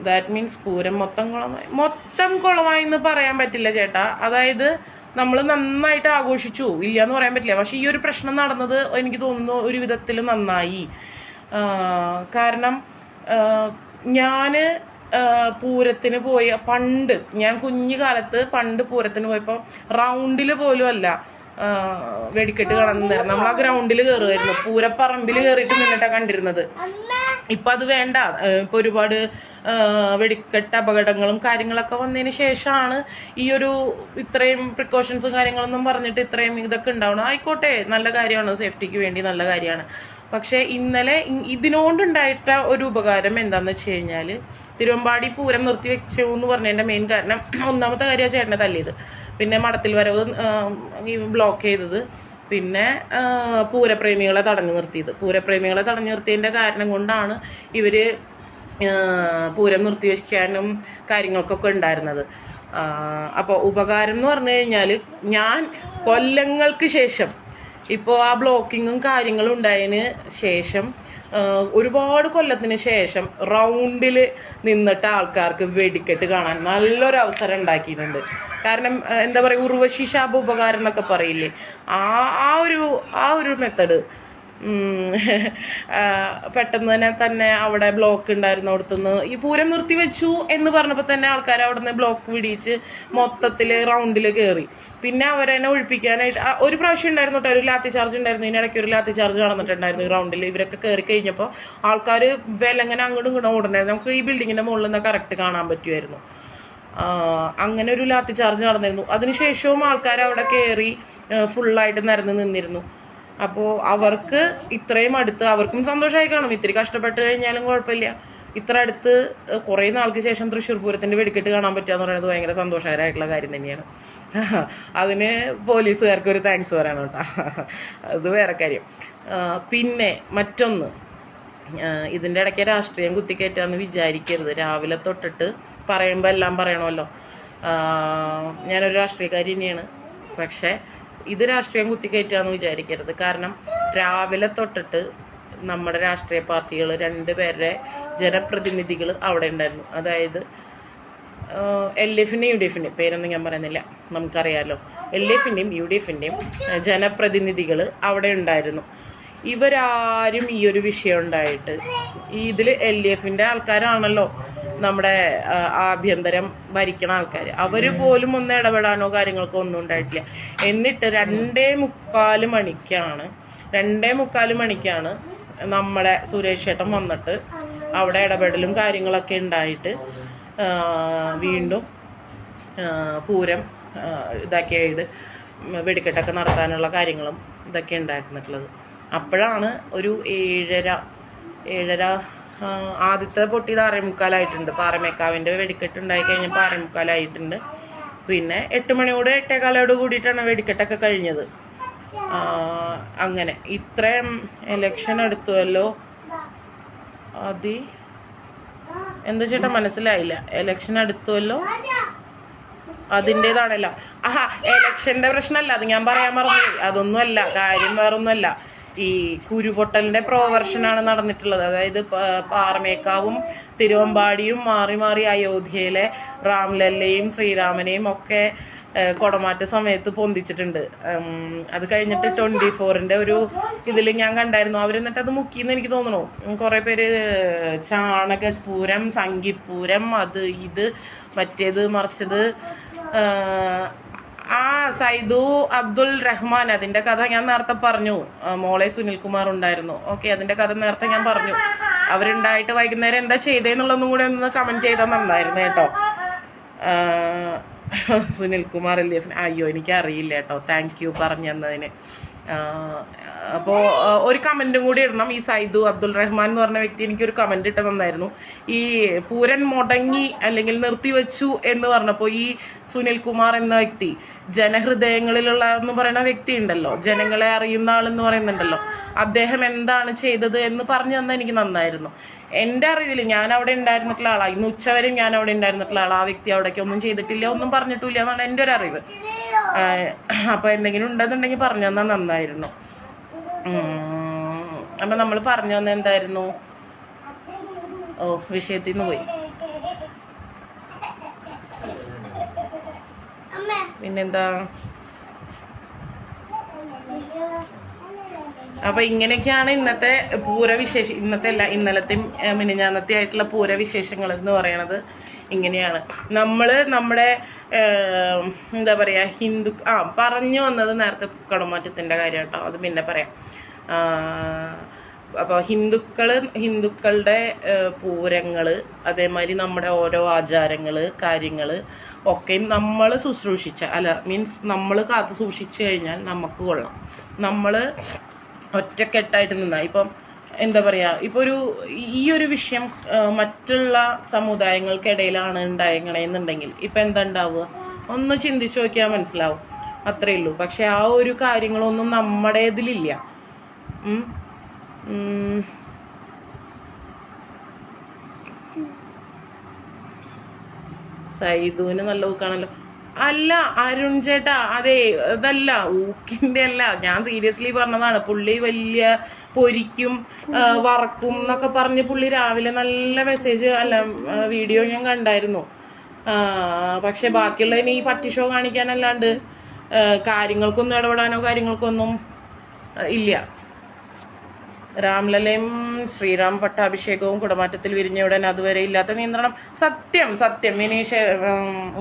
ദാറ്റ് മീൻസ് പൂരം മൊത്തം കുളമായി എന്ന് പറയാൻ പറ്റില്ല ചേട്ടാ. അതായത് നമ്മൾ നന്നായിട്ട് ആഘോഷിച്ചു, ഇല്ല എന്ന് പറയാൻ പറ്റില്ല. പക്ഷെ ഈ ഒരു പ്രശ്നം നടന്നത് എനിക്ക് തോന്നുന്നു ഒരു വിധത്തിൽ നന്നായി. കാരണം ഞാൻ പൂരത്തിന് പോയ ഞാൻ കുഞ്ഞു കാലത്ത് പൂരത്തിന് പോയപ്പോൾ റൗണ്ടിൽ പോലും അല്ല വെടിക്കെട്ട് കാണുന്നത്. നമ്മൾ ആ ഗ്രൗണ്ടിൽ കയറുമായിരുന്നു, പൂരപ്പറമ്പിൽ കയറിയിട്ട് നിന്നിട്ടാണ് കണ്ടിരുന്നത്. ഇപ്പൊ അത് വേണ്ട. ഇപ്പൊ ഒരുപാട് വെടിക്കെട്ട് അപകടങ്ങളും കാര്യങ്ങളൊക്കെ വന്നതിന് ശേഷമാണ് ഈ ഒരു ഇത്രയും പ്രിക്കോഷൻസും കാര്യങ്ങളൊന്നും പറഞ്ഞിട്ട് ഇത്രയും ഇതൊക്കെ ഉണ്ടാവണം. ആയിക്കോട്ടെ, നല്ല കാര്യമാണ്, സേഫ്റ്റിക്ക് വേണ്ടി നല്ല കാര്യമാണ്. പക്ഷെ ഇന്നലെ ഇതിനോണ്ടുണ്ടായിട്ട ഒരു ഉപകാരം എന്താന്ന് വെച്ച് കഴിഞ്ഞാൽ, തിരുവമ്പാടി പൂരം നിർത്തി വെച്ചു എന്ന് പറഞ്ഞതിന്റെ മെയിൻ കാരണം, ഒന്നാമത്തെ കാര്യം ചേട്ടനെ തല്ലിയത്, പിന്നെ മഠത്തിൽ വരവ് ബ്ലോക്ക് ചെയ്തത്, പിന്നെ പൂരപ്രേമികളെ തടഞ്ഞു നിർത്തിയത്. പൂരപ്രേമികളെ തടഞ്ഞു നിർത്തിയതിൻ്റെ കാരണം കൊണ്ടാണ് ഇവർ പൂരം നിർത്തിവെക്കാനും കാര്യങ്ങൾക്കൊക്കെ ഉണ്ടായിരുന്നത്. അപ്പോൾ ഉപകാരം എന്ന് പറഞ്ഞു കഴിഞ്ഞാൽ, ഞാൻ കൊല്ലങ്ങൾക്ക് ശേഷം, ഇപ്പോൾ ആ ബ്ലോക്കിങ്ങും കാര്യങ്ങളും ഉണ്ടായതിന് ശേഷം, ഒരുപാട് കൊല്ലത്തിന് ശേഷം റൗണ്ടിൽ നിന്നിട്ട് ആൾക്കാർക്ക് വെടിക്കെട്ട് കാണാൻ നല്ലൊരു അവസരം ഉണ്ടാക്കിയിട്ടുണ്ട്. കാരണം എന്താ പറയുക, ഉർവശി ശാപ ഉപകാരം എന്നൊക്കെ പറയില്ലേ, ആ ഒരു മെത്തഡ് പെട്ടെന്ന് തന്നെ അവിടെ ബ്ലോക്ക് ഉണ്ടായിരുന്നിടത്തുനിന്ന് ഈ പൂരം നിർത്തി വെച്ചു എന്ന് പറഞ്ഞപ്പോൾ തന്നെ ആൾക്കാർ അവിടെ നിന്ന് ബ്ലോക്ക് പിടിച്ച് മൊത്തത്തിൽ റൗണ്ടിൽ കയറി. പിന്നെ അവരെന്നെ ഒഴിപ്പിക്കാനായിട്ട് ഒരു പ്രാവശ്യം ഉണ്ടായിരുന്നു കേട്ടോ, ഒരു ലാത്തി ചാർജ് ഉണ്ടായിരുന്നു. ഇതിനിടയ്ക്ക് ഒരു ലാത്തി ചാർജ് നടന്നിട്ടുണ്ടായിരുന്നു റൗണ്ടിൽ. ഇവരൊക്കെ കയറി കഴിഞ്ഞപ്പോൾ ആൾക്കാർ വിലങ്ങനെ അങ്ങോട്ടും ഇങ്ങോട്ടും ഓടണായിരുന്നു. നമുക്ക് ഈ ബിൽഡിങ്ങിൻ്റെ മുകളിൽ നിന്ന് കറക്റ്റ് കാണാൻ പറ്റുമായിരുന്നു. അങ്ങനെ ഒരു ലാത്തി ചാർജ് നടന്നിരുന്നു. അതിനുശേഷവും ആൾക്കാർ അവിടെ കയറി ഫുള്ളായിട്ട് നിരന്ന് നിന്നിരുന്നു. അപ്പോൾ അവർക്ക് ഇത്രയും അടുത്ത് അവർക്കും സന്തോഷമായി കാണും. ഇത്തിരി കഷ്ടപ്പെട്ട് കഴിഞ്ഞാലും കുഴപ്പമില്ല. ഇത്ര അടുത്ത് കുറേ നാൾക്ക് ശേഷം തൃശ്ശൂർ പൂരത്തിൻ്റെ വെടിക്കെട്ട് കാണാൻ പറ്റുക എന്ന് പറയുന്നത് ഭയങ്കര സന്തോഷകരമായിട്ടുള്ള കാര്യം തന്നെയാണ്. അതിന് പോലീസുകാർക്ക് ഒരു താങ്ക്സ് പറയണം കേട്ടോ, അത് വേറെ കാര്യം. പിന്നെ മറ്റൊന്ന്, ഇതിൻ്റെ ഇടയ്ക്ക് രാഷ്ട്രീയം കുത്തിക്കയറ്റാന്ന് വിചാരിക്കരുത്. രാവിലെ തൊട്ടിട്ട് പറയുമ്പോൾ എല്ലാം പറയണമല്ലോ. ഞാനൊരു രാഷ്ട്രീയക്കാരി തന്നെയാണ്, പക്ഷേ ഇത് രാഷ്ട്രീയം കുത്തിക്കയറ്റാന്ന് വിചാരിക്കരുത്. കാരണം രാവിലെ തൊട്ടിട്ട് നമ്മുടെ രാഷ്ട്രീയ പാർട്ടികൾ 2 പേരുടെ ജനപ്രതിനിധികൾ അവിടെ ഉണ്ടായിരുന്നു. അതായത് LF-ൻ്റെയും UDF-ൻ്റെയും പേരൊന്നും ഞാൻ പറയുന്നില്ല, നമുക്കറിയാമല്ലോ. LF-ൻ്റെയും UDF-ൻ്റെയും ജനപ്രതിനിധികൾ അവിടെ ഉണ്ടായിരുന്നു. ഇവരാരും ഈ ഒരു വിഷയം ഉണ്ടായിട്ട് ഇതിൽ LF-ൻ്റെ ആൾക്കാരാണല്ലോ നമ്മുടെ ആഭ്യന്തരം ഭരിക്കണ ആൾക്കാർ, അവർ പോലും ഒന്ന് ഇടപെടാനോ കാര്യങ്ങൾക്കോ ഒന്നും ഉണ്ടായിട്ടില്ല. എന്നിട്ട് 2:45 മണിക്കാണ് നമ്മുടെ സുരേഷ് ചേട്ടൻ വന്നിട്ട് അവിടെ ഇടപെടലും കാര്യങ്ങളൊക്കെ ഉണ്ടായിട്ട് വീണ്ടും പൂരം ഇതാക്കിയായിട്ട് വെടിക്കെട്ടൊക്കെ നടത്താനുള്ള കാര്യങ്ങളും ഇതൊക്കെ ഉണ്ടായിരുന്നിട്ടുള്ളത്. അപ്പോഴാണ് ഒരു 7:30 ആദ്യത്തെ പൊട്ടിയത് 6:45 പാറമേക്കാവിൻ്റെ വെടിക്കെട്ട് ഉണ്ടായി കഴിഞ്ഞപ്പോൾ 6:45. പിന്നെ 8 മണിയോട് 8:15 കൂടിയിട്ടാണ് വെടിക്കെട്ടൊക്കെ കഴിഞ്ഞത്. അങ്ങനെ ഇത്രയും ഇലക്ഷൻ എടുത്തുവല്ലോ. എന്താ ചേട്ടാ മനസ്സിലായില്ല? ഇലക്ഷൻ എടുത്തുവല്ലോ, അതിൻ്റെതാണല്ലോ. ഇലക്ഷന്റെ പ്രശ്നമല്ല, അത് ഞാൻ പറയാൻ മറന്നു. അതൊന്നുമല്ല, കാര്യം വേറൊന്നുമല്ല. ഈ കുരുപൊട്ടലിന്റെ പ്രോവർഷനാണ് നടന്നിട്ടുള്ളത്. അതായത് പാറമേക്കാവും തിരുവമ്പാടിയും മാറി മാറി അയോധ്യയിലെ റാംലല്ലയും ശ്രീരാമനെയും ഒക്കെ കുടമാറ്റ സമയത്ത് പൊന്തിച്ചിട്ടുണ്ട്. അത് കഴിഞ്ഞിട്ട് 24-ന്റെ ഒരു ഇതിൽ ഞാൻ കണ്ടായിരുന്നു. അവരെന്നിട്ട് അത് മുക്കിയെന്ന് എനിക്ക് തോന്നുന്നു. കുറെ പേര് ചാണകപ്പൂരം, സംഘിപ്പൂരം, അത് ഇത് മറ്റേത് മറിച്ചത്. സൈദു അബ്ദുൽ റഹ്മാൻ, അതിന്റെ കഥ ഞാൻ നേരത്തെ പറഞ്ഞു. മോളെ സുനിൽകുമാർ ഉണ്ടായിരുന്നു. ഓക്കെ, അതിന്റെ കഥ നേരത്തെ ഞാൻ പറഞ്ഞു. അവരുണ്ടായിട്ട് വൈകുന്നേരം എന്താ ചെയ്തേന്നുള്ളതും കൂടെ ഒന്ന് കമന്റ് ചെയ്താൽ നന്നായിരുന്നു കേട്ടോ. സുനിൽകുമാർ LF, അയ്യോ എനിക്കറിയില്ല കേട്ടോ. താങ്ക് യു പറഞ്ഞു തന്നതിന്. അപ്പോൾ ഒരു കമന്റും കൂടി ഇടണം. ഈ സൈദു അബ്ദുൽ റഹ്മാൻ എന്ന് പറഞ്ഞ വ്യക്തി എനിക്കൊരു കമന്റ് ഇട്ട നന്നായിരുന്നു. ഈ പൂരൻ മുടങ്ങി അല്ലെങ്കിൽ നിർത്തിവെച്ചു എന്ന് പറഞ്ഞപ്പോൾ ഈ സുനിൽകുമാർ എന്ന വ്യക്തി ജനഹൃദയങ്ങളിലുള്ള എന്ന് പറയുന്ന വ്യക്തി ഉണ്ടല്ലോ, ജനങ്ങളെ അറിയുന്ന ആളെന്ന് പറയുന്നുണ്ടല്ലോ, അദ്ദേഹം എന്താണ് ചെയ്തത് എന്ന് പറഞ്ഞു തന്നാൽ എനിക്ക് നന്നായിരുന്നു. എൻ്റെ അറിവിൽ ഞാൻ അവിടെ ഉണ്ടായിരുന്നിട്ടുള്ള ആളാണ്. ഇന്ന് ഉച്ചവരെയും ഞാൻ അവിടെ ഉണ്ടായിരുന്നിട്ടുള്ള ആളാണ്. ആ വ്യക്തി അവിടേക്ക് ഒന്നും ചെയ്തിട്ടില്ല, ഒന്നും പറഞ്ഞിട്ടില്ല എന്നാണ് എൻ്റെ ഒരു അറിവ്. അപ്പോൾ എന്തെങ്കിലും ഉണ്ടെന്നുണ്ടെങ്കിൽ പറഞ്ഞു തന്നാൽ നന്നായിരുന്നു. അപ്പം നമ്മൾ പറഞ്ഞു തന്ന എന്തായിരുന്നു? വിഷയത്തിൽ നിന്ന് പോയി. പിന്നെന്താ? അപ്പൊ ഇങ്ങനെയൊക്കെയാണ് ഇന്നത്തെ ഇന്നലത്തെയും മിനിഞ്ഞാന്നത്തെ ആയിട്ടുള്ള പൂരവിശേഷങ്ങൾ എന്ന് പറയണത്. ഇങ്ങനെയാണ് നമ്മുടെ എന്താ പറയാ, പറഞ്ഞു വന്നത് നേരത്തെ കുടമാറ്റത്തിന്റെ കാര്യം കേട്ടോ, അത് പിന്നെ പറയാം. അപ്പോൾ ഹിന്ദുക്കളുടെ പൂരങ്ങള്, അതേമാതിരി നമ്മുടെ ഓരോ ആചാരങ്ങള് കാര്യങ്ങള് ഒക്കെയും നമ്മൾ നമ്മൾ കാത്തു സൂക്ഷിച്ചു കഴിഞ്ഞാൽ നമുക്ക് കൊള്ളാം. നമ്മൾ ഒറ്റക്കെട്ടായിട്ട് നിന്നാ ഇപ്പം എന്താ പറയാ, ഇപ്പൊ ഈ ഒരു വിഷയം മറ്റുള്ള സമുദായങ്ങൾക്കിടയിലാണ് ഉണ്ടായെന്നുണ്ടെങ്കിൽ ഇപ്പൊ എന്താ ഉണ്ടാവുക? ഒന്ന് ചിന്തിച്ചു നോക്കിയാൽ മനസ്സിലാവും. അത്രേ ഉള്ളൂ. പക്ഷെ ആ ഒരു കാര്യങ്ങളൊന്നും നമ്മുടെ ഇതിലില്ല. സൈദുവിന് നല്ല ഊക്കാണല്ലോ. അല്ല അരുൺ ചേട്ടാ, അതെ അതല്ല, ഊക്കിന്റെ അല്ല, ഞാൻ സീരിയസ്ലി പറഞ്ഞതാണ്. പുള്ളി വലിയ പൊരിക്കും വറക്കും എന്നൊക്കെ പറഞ്ഞ് പുള്ളി രാവിലെ നല്ല മെസ്സേജ് വീഡിയോ ഞാൻ കണ്ടായിരുന്നു. പക്ഷെ ബാക്കിയുള്ളതിന് ഈ പട്ടി ഷോ കാണിക്കാനല്ലാണ്ട് കാര്യങ്ങൾക്കൊന്നും ഇടപെടാനോ കാര്യങ്ങൾക്കൊന്നും ഇല്ല. രാംലലയും ശ്രീറാം പട്ടാഭിഷേകവും കുടമാറ്റത്തിൽ വിരിഞ്ഞയുടൻ അതുവരെ ഇല്ലാത്ത നിയന്ത്രണം. സത്യം വിനീഷ്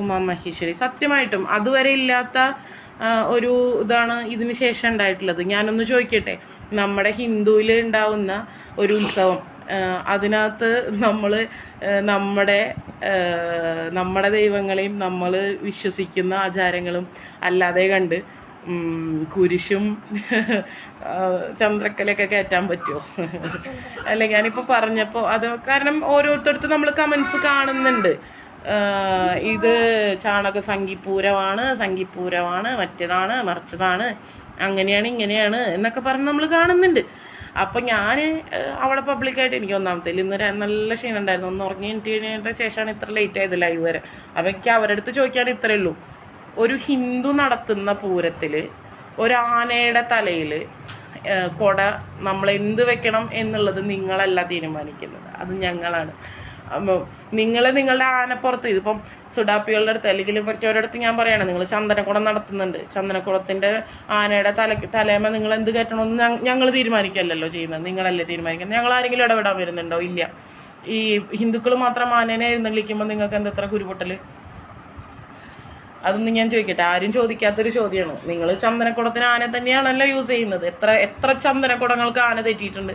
ഉമാ മഹേശ്വരി, സത്യമായിട്ടും അതുവരെ ഇല്ലാത്ത ഒരു ഇതാണ് ഇതിന് ശേഷം ഉണ്ടായിട്ടുള്ളത്. ഞാനൊന്ന് ചോദിക്കട്ടെ, നമ്മുടെ ഹിന്ദുവിൽ ഉണ്ടാവുന്ന ഒരു ഉത്സവം, അതിനകത്ത് നമ്മുടെ ദൈവങ്ങളെയും നമ്മൾ വിശ്വസിക്കുന്ന ആചാരങ്ങളും അല്ലാതെ കണ്ട് കുരിശും ചന്ദ്രക്കലയൊക്കെ കയറ്റാൻ പറ്റുമോ? അല്ല, ഞാനിപ്പോൾ പറഞ്ഞപ്പോൾ അത് കാരണം ഓരോരുത്തർക്കും നമ്മൾ കമൻസ് കാണുന്നുണ്ട്. ഇത് സംഘിപ്പൂരമാണ് മറ്റേതാണ് മറിച്ചതാണ്, അങ്ങനെയാണ് ഇങ്ങനെയാണ് എന്നൊക്കെ പറഞ്ഞ് നമ്മൾ കാണുന്നുണ്ട്. അപ്പം ഞാൻ അവിടെ പബ്ലിക്കായിട്ട് എനിക്ക് ഒന്നാമത്തെ ഇന്ന് നല്ല ക്ഷീണം ഉണ്ടായിരുന്നു. ഒന്ന് ഉറങ്ങി കഴിഞ്ഞിട്ട് ശേഷമാണ് ഇത്ര ലേറ്റ് ആയത് ലൈവ് വരെ. അപ്പം എനിക്ക് അവരുടെ അടുത്ത് ചോദിക്കാൻ ഇത്രയേ ഉള്ളൂ. ഒരു ഹിന്ദു നടത്തുന്ന പൂരത്തിൽ ഒരു ആനയുടെ തലയിൽ കുട നമ്മൾ എന്ത് വെക്കണം എന്നുള്ളത് നിങ്ങളല്ല തീരുമാനിക്കുന്നത്, അത് ഞങ്ങളാണ്. അപ്പോൾ നിങ്ങൾ നിങ്ങളുടെ ആനപ്പുറത്ത്, ഇതിപ്പം സുഡാപ്പികളുടെ അടുത്ത് അല്ലെങ്കിൽ മറ്റൊരിടത്ത് ഞാൻ പറയുകയാണ്, നിങ്ങൾ ചന്ദനക്കുടം നടത്തുന്നുണ്ട്, ചന്ദനക്കുടത്തിൻ്റെ ആനയുടെ തലേമ നിങ്ങൾ എന്ത് കയറ്റണമെന്ന് ഞങ്ങൾ തീരുമാനിക്കല്ലോ ചെയ്യുന്നത്, നിങ്ങളല്ലേ തീരുമാനിക്കുന്നത്. ഞങ്ങൾ ആരെങ്കിലും ഇടപെടാൻ വരുന്നുണ്ടോ? ഇല്ല. ഈ ഹിന്ദുക്കൾ മാത്രം ആനേനെ എഴുന്നള്ളിക്കുമ്പോൾ നിങ്ങൾക്ക് എന്തെത്ര കുരുപൊട്ടൽ? അതൊന്നും ഞാൻ ചോദിക്കട്ടെ, ആരും ചോദിക്കാത്തൊരു ചോദ്യമാണ്. നിങ്ങൾ ചന്ദനക്കുടത്തിന് ആന തന്നെയാണല്ലോ യൂസ് ചെയ്യുന്നത്. എത്ര ചന്ദനക്കുടങ്ങൾക്ക് ആന തെറ്റിയിട്ടുണ്ട്.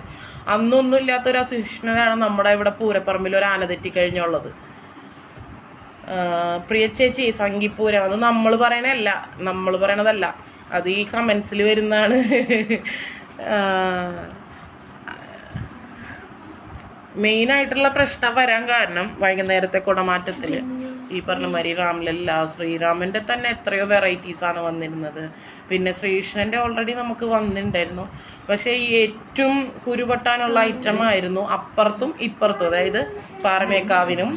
അന്നൊന്നും ഇല്ലാത്തൊരു അസൂഷ്ണനാണ് നമ്മുടെ ഇവിടെ പൂരപ്പറമ്പിൽ ഒരു ആന തെറ്റിക്കഴിഞ്ഞുള്ളത്. പ്രിയ ചേച്ചി സംഗീപൂരം, അത് നമ്മൾ പറയണതല്ല, അത് ഈ കമന്റ്സിൽ വരുന്നതാണ്. മെയിനായിട്ടുള്ള പ്രശ്നം വരാൻ കാരണം വൈകുന്നേരത്തെ കുടമാറ്റത്തിൽ ഈ പറഞ്ഞ മാതിരി രാംലല്ല, ശ്രീരാമൻ്റെ തന്നെ എത്രയോ വെറൈറ്റീസാണ് വന്നിരുന്നത്. പിന്നെ ശ്രീകൃഷ്ണൻ്റെ ഓൾറെഡി നമുക്ക് വന്നിട്ടുണ്ടായിരുന്നു. പക്ഷേ ഈ ഏറ്റവും കുരുപൊട്ടാനുള്ള ഐറ്റം ആയിരുന്നു അപ്പുറത്തും ഇപ്പുറത്തും, അതായത് പാറമേക്കാവിനും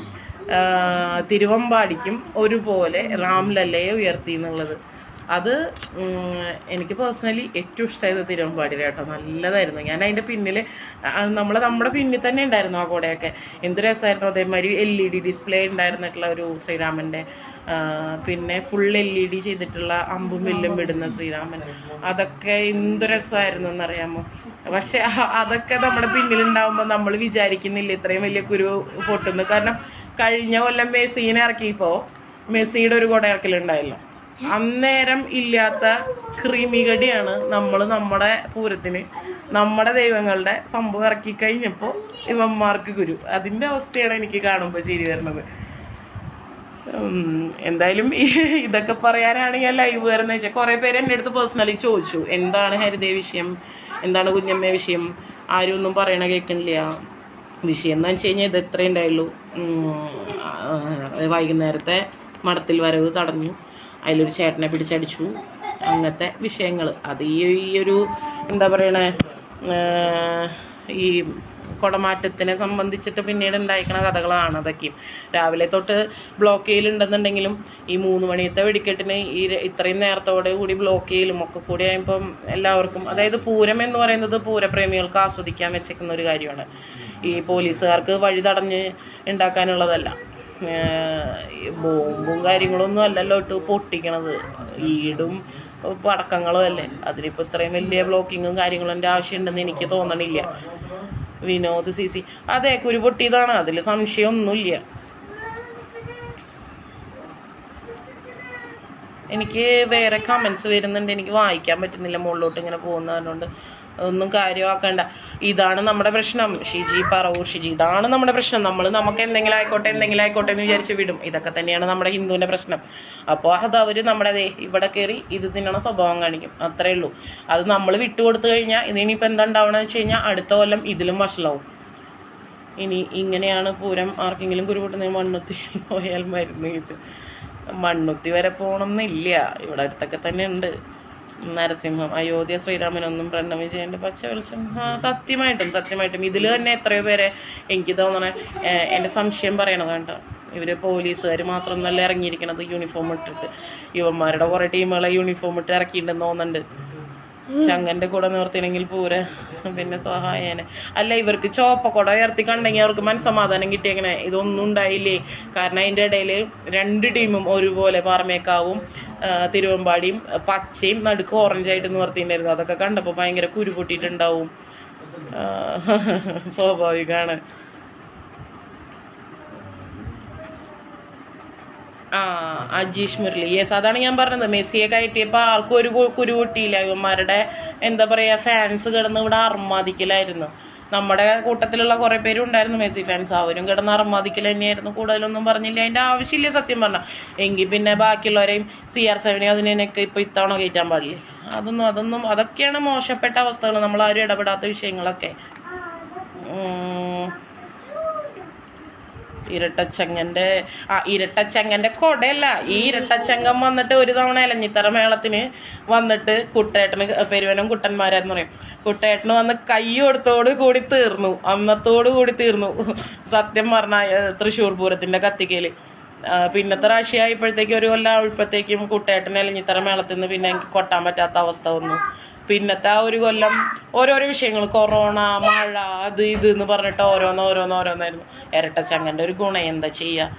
തിരുവമ്പാടിക്കും ഒരുപോലെ രാംലല്ലയെ ഉയർത്തി എന്നുള്ളത്. അത് എനിക്ക് പേഴ്സണലി ഏറ്റവും ഇഷ്ടമായത് തിരുവമ്പാടിയിൽ കേട്ടോ. നല്ലതായിരുന്നു. ഞാൻ അതിൻ്റെ പിന്നിൽ നമ്മുടെ പിന്നിൽ തന്നെ ഉണ്ടായിരുന്നു ആ കൂടെയൊക്കെ. എന്ത് രസമായിരുന്നു. അതേമാതിരി LED ഡിസ്പ്ലേ ഉണ്ടായിരുന്നിട്ടുള്ള ഒരു ശ്രീരാമൻ്റെ, പിന്നെ ഫുൾ LED ചെയ്തിട്ടുള്ള അമ്പും വില്ലും വിടുന്ന ശ്രീരാമൻ, അതൊക്കെ എന്ത് രസമായിരുന്നു എന്നറിയാമോ. പക്ഷെ അതൊക്കെ നമ്മുടെ പിന്നിലുണ്ടാവുമ്പോൾ നമ്മൾ വിചാരിക്കുന്നില്ല ഇത്രയും വലിയ കുരു പൊട്ടുന്നു. കാരണം കഴിഞ്ഞ കൊല്ലം മെസ്സിനെ ഇറക്കിയപ്പോൾ മെസ്സിയുടെ ഒരു കുട ഇറക്കലുണ്ടായല്ലോ, അന്നേരം ഇല്ലാത്ത ക്രിമികടിയാണ് നമ്മൾ നമ്മുടെ പൂരത്തിന് നമ്മുടെ ദൈവങ്ങളുടെ സംഭവം ഇറക്കി കഴിഞ്ഞപ്പോൾ ഇവന്മാർക്ക് കുരു. അതിൻ്റെ അവസ്ഥയാണ് എനിക്ക് കാണുമ്പോൾ ചിരി വരുന്നത്. എന്തായാലും ഇതൊക്കെ പറയാനാണ് ഞാൻ ലൈവ് വരുന്നത് വെച്ചാൽ കുറേ പേര് എൻ്റെ അടുത്ത് പേഴ്സണലി ചോദിച്ചു, എന്താണ് ഹരിതേ വിഷയം, എന്താണ് കുഞ്ഞമ്മ വിഷയം, ആരും ഒന്നും പറയണ കേൾക്കണില്ല. വിഷയം എന്ന് വെച്ച് കഴിഞ്ഞാൽ ഇത് എത്രയേ ഉണ്ടായുള്ളൂ. വൈകുന്നേരത്തെ മടത്തിൽ വരവ് തടഞ്ഞു, അതിലൊരു ചേട്ടനെ പിടിച്ചടിച്ചു, അങ്ങനത്തെ വിഷയങ്ങൾ. അത് ഈ ഒരു എന്താ പറയണേ, ഈ കുടമാറ്റത്തിനെ സംബന്ധിച്ചിട്ട് പിന്നീട് ഉണ്ടായിരിക്കുന്ന കഥകളാണ് അതൊക്കെയും. രാവിലെ തൊട്ട് ബ്ലോക്ക് ചെയ്യലുണ്ടെന്നുണ്ടെങ്കിലും ഈ 3 മണിയത്തെ വെടിക്കെട്ടിന് ഈ ഇത്രയും നേരത്തോടെ കൂടി ബ്ലോക്ക് ചെയ്യലും ഒക്കെ കൂടി ആയപ്പം എല്ലാവർക്കും, അതായത് പൂരം എന്ന് പറയുന്നത് പൂരപ്രേമികൾക്ക് ആസ്വദിക്കാൻ വെച്ചേക്കുന്ന ഒരു കാര്യമാണ്. ഈ പോലീസുകാർക്ക് വഴി തടഞ്ഞ് ഉണ്ടാക്കാനുള്ളതല്ല. ബോംബും കാര്യങ്ങളൊന്നും അല്ലല്ലോ ഇട്ട് പൊട്ടിക്കണത്, ഈടും പടക്കങ്ങളും അല്ലേ. അതിനിപ്പോൾ ഇത്രയും വലിയ ബ്ലോക്കിങ്ങും കാര്യങ്ങളും എൻ്റെ ആവശ്യമുണ്ടെന്ന് എനിക്ക് തോന്നണില്ല. വിനോദ് CC, അതെ കുരു പൊട്ടിയതാണ്, അതിൽ സംശയമൊന്നുമില്ല. എനിക്ക് വേറെ കമൻസ് വരുന്നുണ്ട്, എനിക്ക് വായിക്കാൻ പറ്റുന്നില്ല, മുകളിലോട്ട് ഇങ്ങനെ പോകുന്നതുകൊണ്ട് അതൊന്നും കാര്യമാക്കണ്ട. ഇതാണ് നമ്മുടെ പ്രശ്നം. ഷിജി പറവൂർ ഷിജി, ഇതാണ് നമ്മുടെ പ്രശ്നം. നമുക്ക് എന്തെങ്കിലും ആയിക്കോട്ടെ എന്ന് വിചാരിച്ച് വിടും. ഇതൊക്കെ തന്നെയാണ് നമ്മുടെ ഹിന്ദുവിൻ്റെ പ്രശ്നം. അപ്പോൾ അത് അവർ നമ്മുടെ ഇവിടെ കയറി ഇത് തിന്നണ സ്വഭാവം കാണിക്കും, അത്രേ ഉള്ളൂ. അത് നമ്മൾ വിട്ടുകൊടുത്തു കഴിഞ്ഞാൽ ഇതിനിപ്പോൾ എന്താ ഉണ്ടാവണമെന്ന് വെച്ച് കഴിഞ്ഞാൽ അടുത്ത കൊല്ലം ഇതിലും വഷളാവും. ഇനി ഇങ്ങനെയാണ് പൂരം. ആർക്കെങ്കിലും കുരുപൊട്ടുന്ന മണ്ണുത്തി പോയാൽ മരുന്ന് കിട്ടും. മണ്ണുത്തി വരെ പോകണമെന്നില്ല, ഇവിടെ അടുത്തൊക്കെ തന്നെ ഉണ്ട്. നരസിംഹം, അയോധ്യ ശ്രീരാമനൊന്നും പ്രണവ് വിജയൻ്റെ പച്ച വെളിച്ചം. സത്യമായിട്ടും ഇതിൽ തന്നെ എത്രയോ പേരെ എനിക്ക് തോന്നണേ, എൻ്റെ സംശയം പറയണത് കേട്ടോ, ഇവർ പോലീസുകാർ മാത്രം നല്ല ഇറങ്ങിയിരിക്കണത് യൂണിഫോം ഇട്ടിട്ട്. യുവന്മാരുടെ കുറേ ടീമുകളെ യൂണിഫോം ഇട്ട് ഇറക്കിയിട്ടുണ്ടെന്ന് തോന്നുന്നുണ്ട്. ചങ്ങൻ്റെ കൂടെ നിർത്തിണെങ്കിൽ പൂര പിന്നെ സഹായനെ അല്ല, ഇവർക്ക് ചോപ്പക്കുട ഉയർത്തി കണ്ടെങ്കിൽ അവർക്ക് മനസ്സമാധാനം കിട്ടിയേക്കണേ. ഇതൊന്നും ഉണ്ടായില്ലേ. കാരണം അതിൻ്റെ ഇടയിൽ 2 ടീമും ഒരുപോലെ പാറമേക്കാവും തിരുവമ്പാടിയും പച്ചയും നടുക്ക് ഓറഞ്ചായിട്ട് നിർത്തിയിട്ടുണ്ടായിരുന്നു. അതൊക്കെ കണ്ടപ്പോൾ ഭയങ്കര കുരു പൊട്ടിയിട്ടുണ്ടാവും. സ്വാഭാവികമാണ്. അജീഷ് മുരളി, യെസ്, അതാണ് ഞാൻ പറഞ്ഞത്. മെസ്സിയെ കയറ്റിയപ്പോൾ ആർക്കും ഒരു കുരു പൊട്ടിയില്ല. ഇവന്മാരുടെ എന്താ പറയുക, ഫാൻസ് കിടന്ന് ഇവിടെ അർമാദിക്കലായിരുന്നു. നമ്മുടെ കൂട്ടത്തിലുള്ള കുറേ പേരും ഉണ്ടായിരുന്നു മെസ്സി ഫാൻസ്, അവരും കിടന്ന് അർമാദിക്കൽ തന്നെയായിരുന്നു. കൂടുതലൊന്നും പറഞ്ഞില്ല, അതിൻ്റെ ആവശ്യമില്ല സത്യം പറഞ്ഞാൽ. എങ്കിൽ പിന്നെ ബാക്കിയുള്ളവരെയും CR7 അതിനൊക്കെ ഇപ്പോൾ ഇത്തവണ കയറ്റാൻ പാടില്ലേ? അതൊക്കെയാണ് മോശപ്പെട്ട അവസ്ഥകൾ, നമ്മളാരും ഇടപെടാത്ത വിഷയങ്ങളൊക്കെ. ഇരട്ടച്ചങ്ങന്റെ കൊടയല്ല, ഈ ഇരട്ടച്ചങ്ങം വന്നിട്ട് ഒരു തവണ എലഞ്ഞിത്തറ മേളത്തിന് വന്നിട്ട് കുട്ടേട്ടന്, പെരുവനം കുട്ടന്മാരെന്ന് പറയും, കുട്ടേട്ടന് വന്ന് കൈ കൊടുത്തോട് കൂടി തീർന്നു, അന്നത്തോടു കൂടി തീർന്നു സത്യം പറഞ്ഞ തൃശ്ശൂർ പൂരത്തിന്റെ കത്തിക്കല്. പിന്നത്തെ പ്രാവശ്യമായപ്പോഴത്തേക്കും ഒരു കൊല്ലം ആയപ്പോഴത്തേക്കും കുട്ടേട്ടന് എലഞ്ഞിത്തറ മേളത്തിൽ നിന്ന് പിന്നെ എനിക്ക് കൊട്ടാൻ പറ്റാത്ത അവസ്ഥ വന്നു. പിന്നത്തെ ആ ഒരു കൊല്ലം ഓരോരോ വിഷയങ്ങൾ, കൊറോണ, മഴ, അത് ഇത് എന്ന് പറഞ്ഞിട്ട് ഓരോന്നായിരുന്നു. ഇരട്ടച്ചങ്ങൻ്റെ ഒരു ഗുണം എന്താ ചെയ്യുക.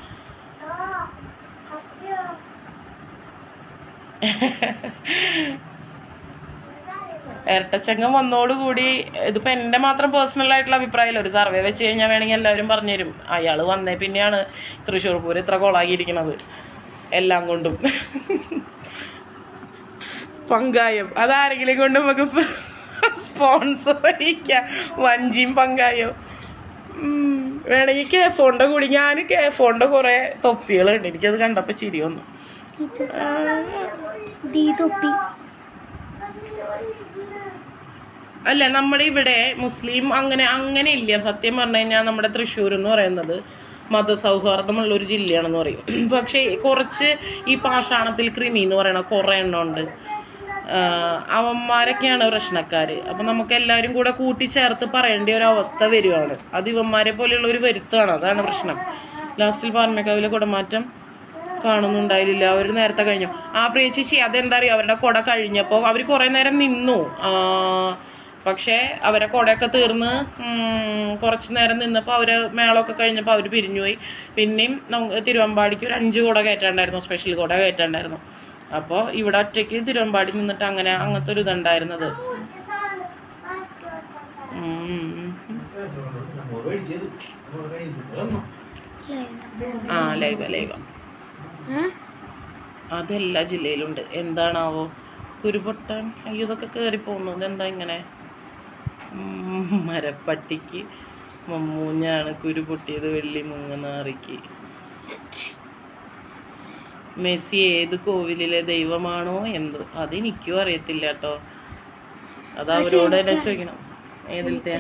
ഇരട്ടച്ചങ്ങം വന്നോടുകൂടി ഇതിപ്പോൾ എൻ്റെ മാത്രം പേഴ്സണൽ ആയിട്ടുള്ള അഭിപ്രായമില്ല, ഒരു സർവേ വെച്ച് കഴിഞ്ഞാൽ വേണമെങ്കിൽ എല്ലാവരും പറഞ്ഞുതരും. അയാൾ വന്നേ പിന്നെയാണ് തൃശ്ശൂർ പൂരം ഇത്ര കൊളാക്കിയിരിക്കണത് എല്ലാം കൊണ്ടും. പങ്കായം അതാരെങ്കിലും കൊണ്ട് നമുക്ക് സ്പോൺസർ ചെയ്യിക്കാം, വഞ്ചിയും പങ്കായം. വേണമെങ്കിൽ കേഫോണിൻ്റെ കൂടി, ഞാൻ കേഫോണിൻ്റെ കുറേ തൊപ്പികളുണ്ട്, എനിക്കത് കണ്ടപ്പോൾ ചിരി വന്നു. അല്ല, നമ്മുടെ ഇവിടെ മുസ്ലിം അങ്ങനെ ഇല്ല. സത്യം പറഞ്ഞു കഴിഞ്ഞാൽ നമ്മുടെ തൃശ്ശൂർ എന്ന് പറയുന്നത് മതസൗഹാർദ്ദമുള്ളൊരു ജില്ലയാണെന്ന് പറയും. പക്ഷേ കുറച്ച് ഈ പാഷാണത്തിൽ കൃമി എന്ന് പറയണ കുറേ എണ്ണം ഉണ്ട്. അവന്മാരൊക്കെയാണ് പ്രശ്നക്കാർ. അപ്പം നമുക്ക് എല്ലാവരും കൂടെ കൂട്ടിച്ചേർത്ത് പറയേണ്ട ഒരു അവസ്ഥ വരുവാണ്. അത് ഇവന്മാരെ പോലെയുള്ള ഒരു വരുത്താണ്, അതാണ് പ്രശ്നം. ലാസ്റ്റിൽ പാർമേക്കാവിലെ കുടമാറ്റം കാണുന്നുണ്ടായില്ല, അവർ നേരത്തെ കഴിഞ്ഞു. ആ പ്രിയ ചേച്ചി, അതെന്താ അറിയാം, അവരുടെ കുട കഴിഞ്ഞപ്പോൾ അവർ കുറേ നേരം നിന്നു. പക്ഷേ അവരെ കുടയൊക്കെ തീർന്ന് കുറച്ച് നേരം നിന്നപ്പോൾ അവർ മേളമൊക്കെ കഴിഞ്ഞപ്പോൾ അവർ പിരിഞ്ഞുപോയി. പിന്നെയും തിരുവമ്പാടിക്ക് ഒരു 5 കുട കയറ്റാണ്ടായിരുന്നു, സ്പെഷ്യൽ കുട കയറ്റാണ്ടായിരുന്നു. അപ്പോൾ ഇവിടെ ഒറ്റയ്ക്ക് തിരുവമ്പാടി നിന്നിട്ട് അങ്ങനത്തെ ഒരു ഇതുണ്ടായിരുന്നത്. ലൈവ അതെല്ലാ ജില്ലയിലുണ്ട്. എന്താണാവോ കുരുപൊട്ടാൻ, അയ്യോ ഇതൊക്കെ കയറി പോകുന്നു, ഇതെന്താ ഇങ്ങനെ? മരപ്പട്ടിക്ക് മമ്മൂഞ്ഞാണ് കുരു പൊട്ടിയത് വെള്ളി മുങ്ങനാറിക്ക്. മെസ്സി ഏത് കോവിലിലെ ദൈവമാണോ എന്തോ, അതെനിക്കും അറിയത്തില്ല കേട്ടോ. അത് അവരോട് തന്നെ ചോദിക്കണം. ഏതിലത്തെ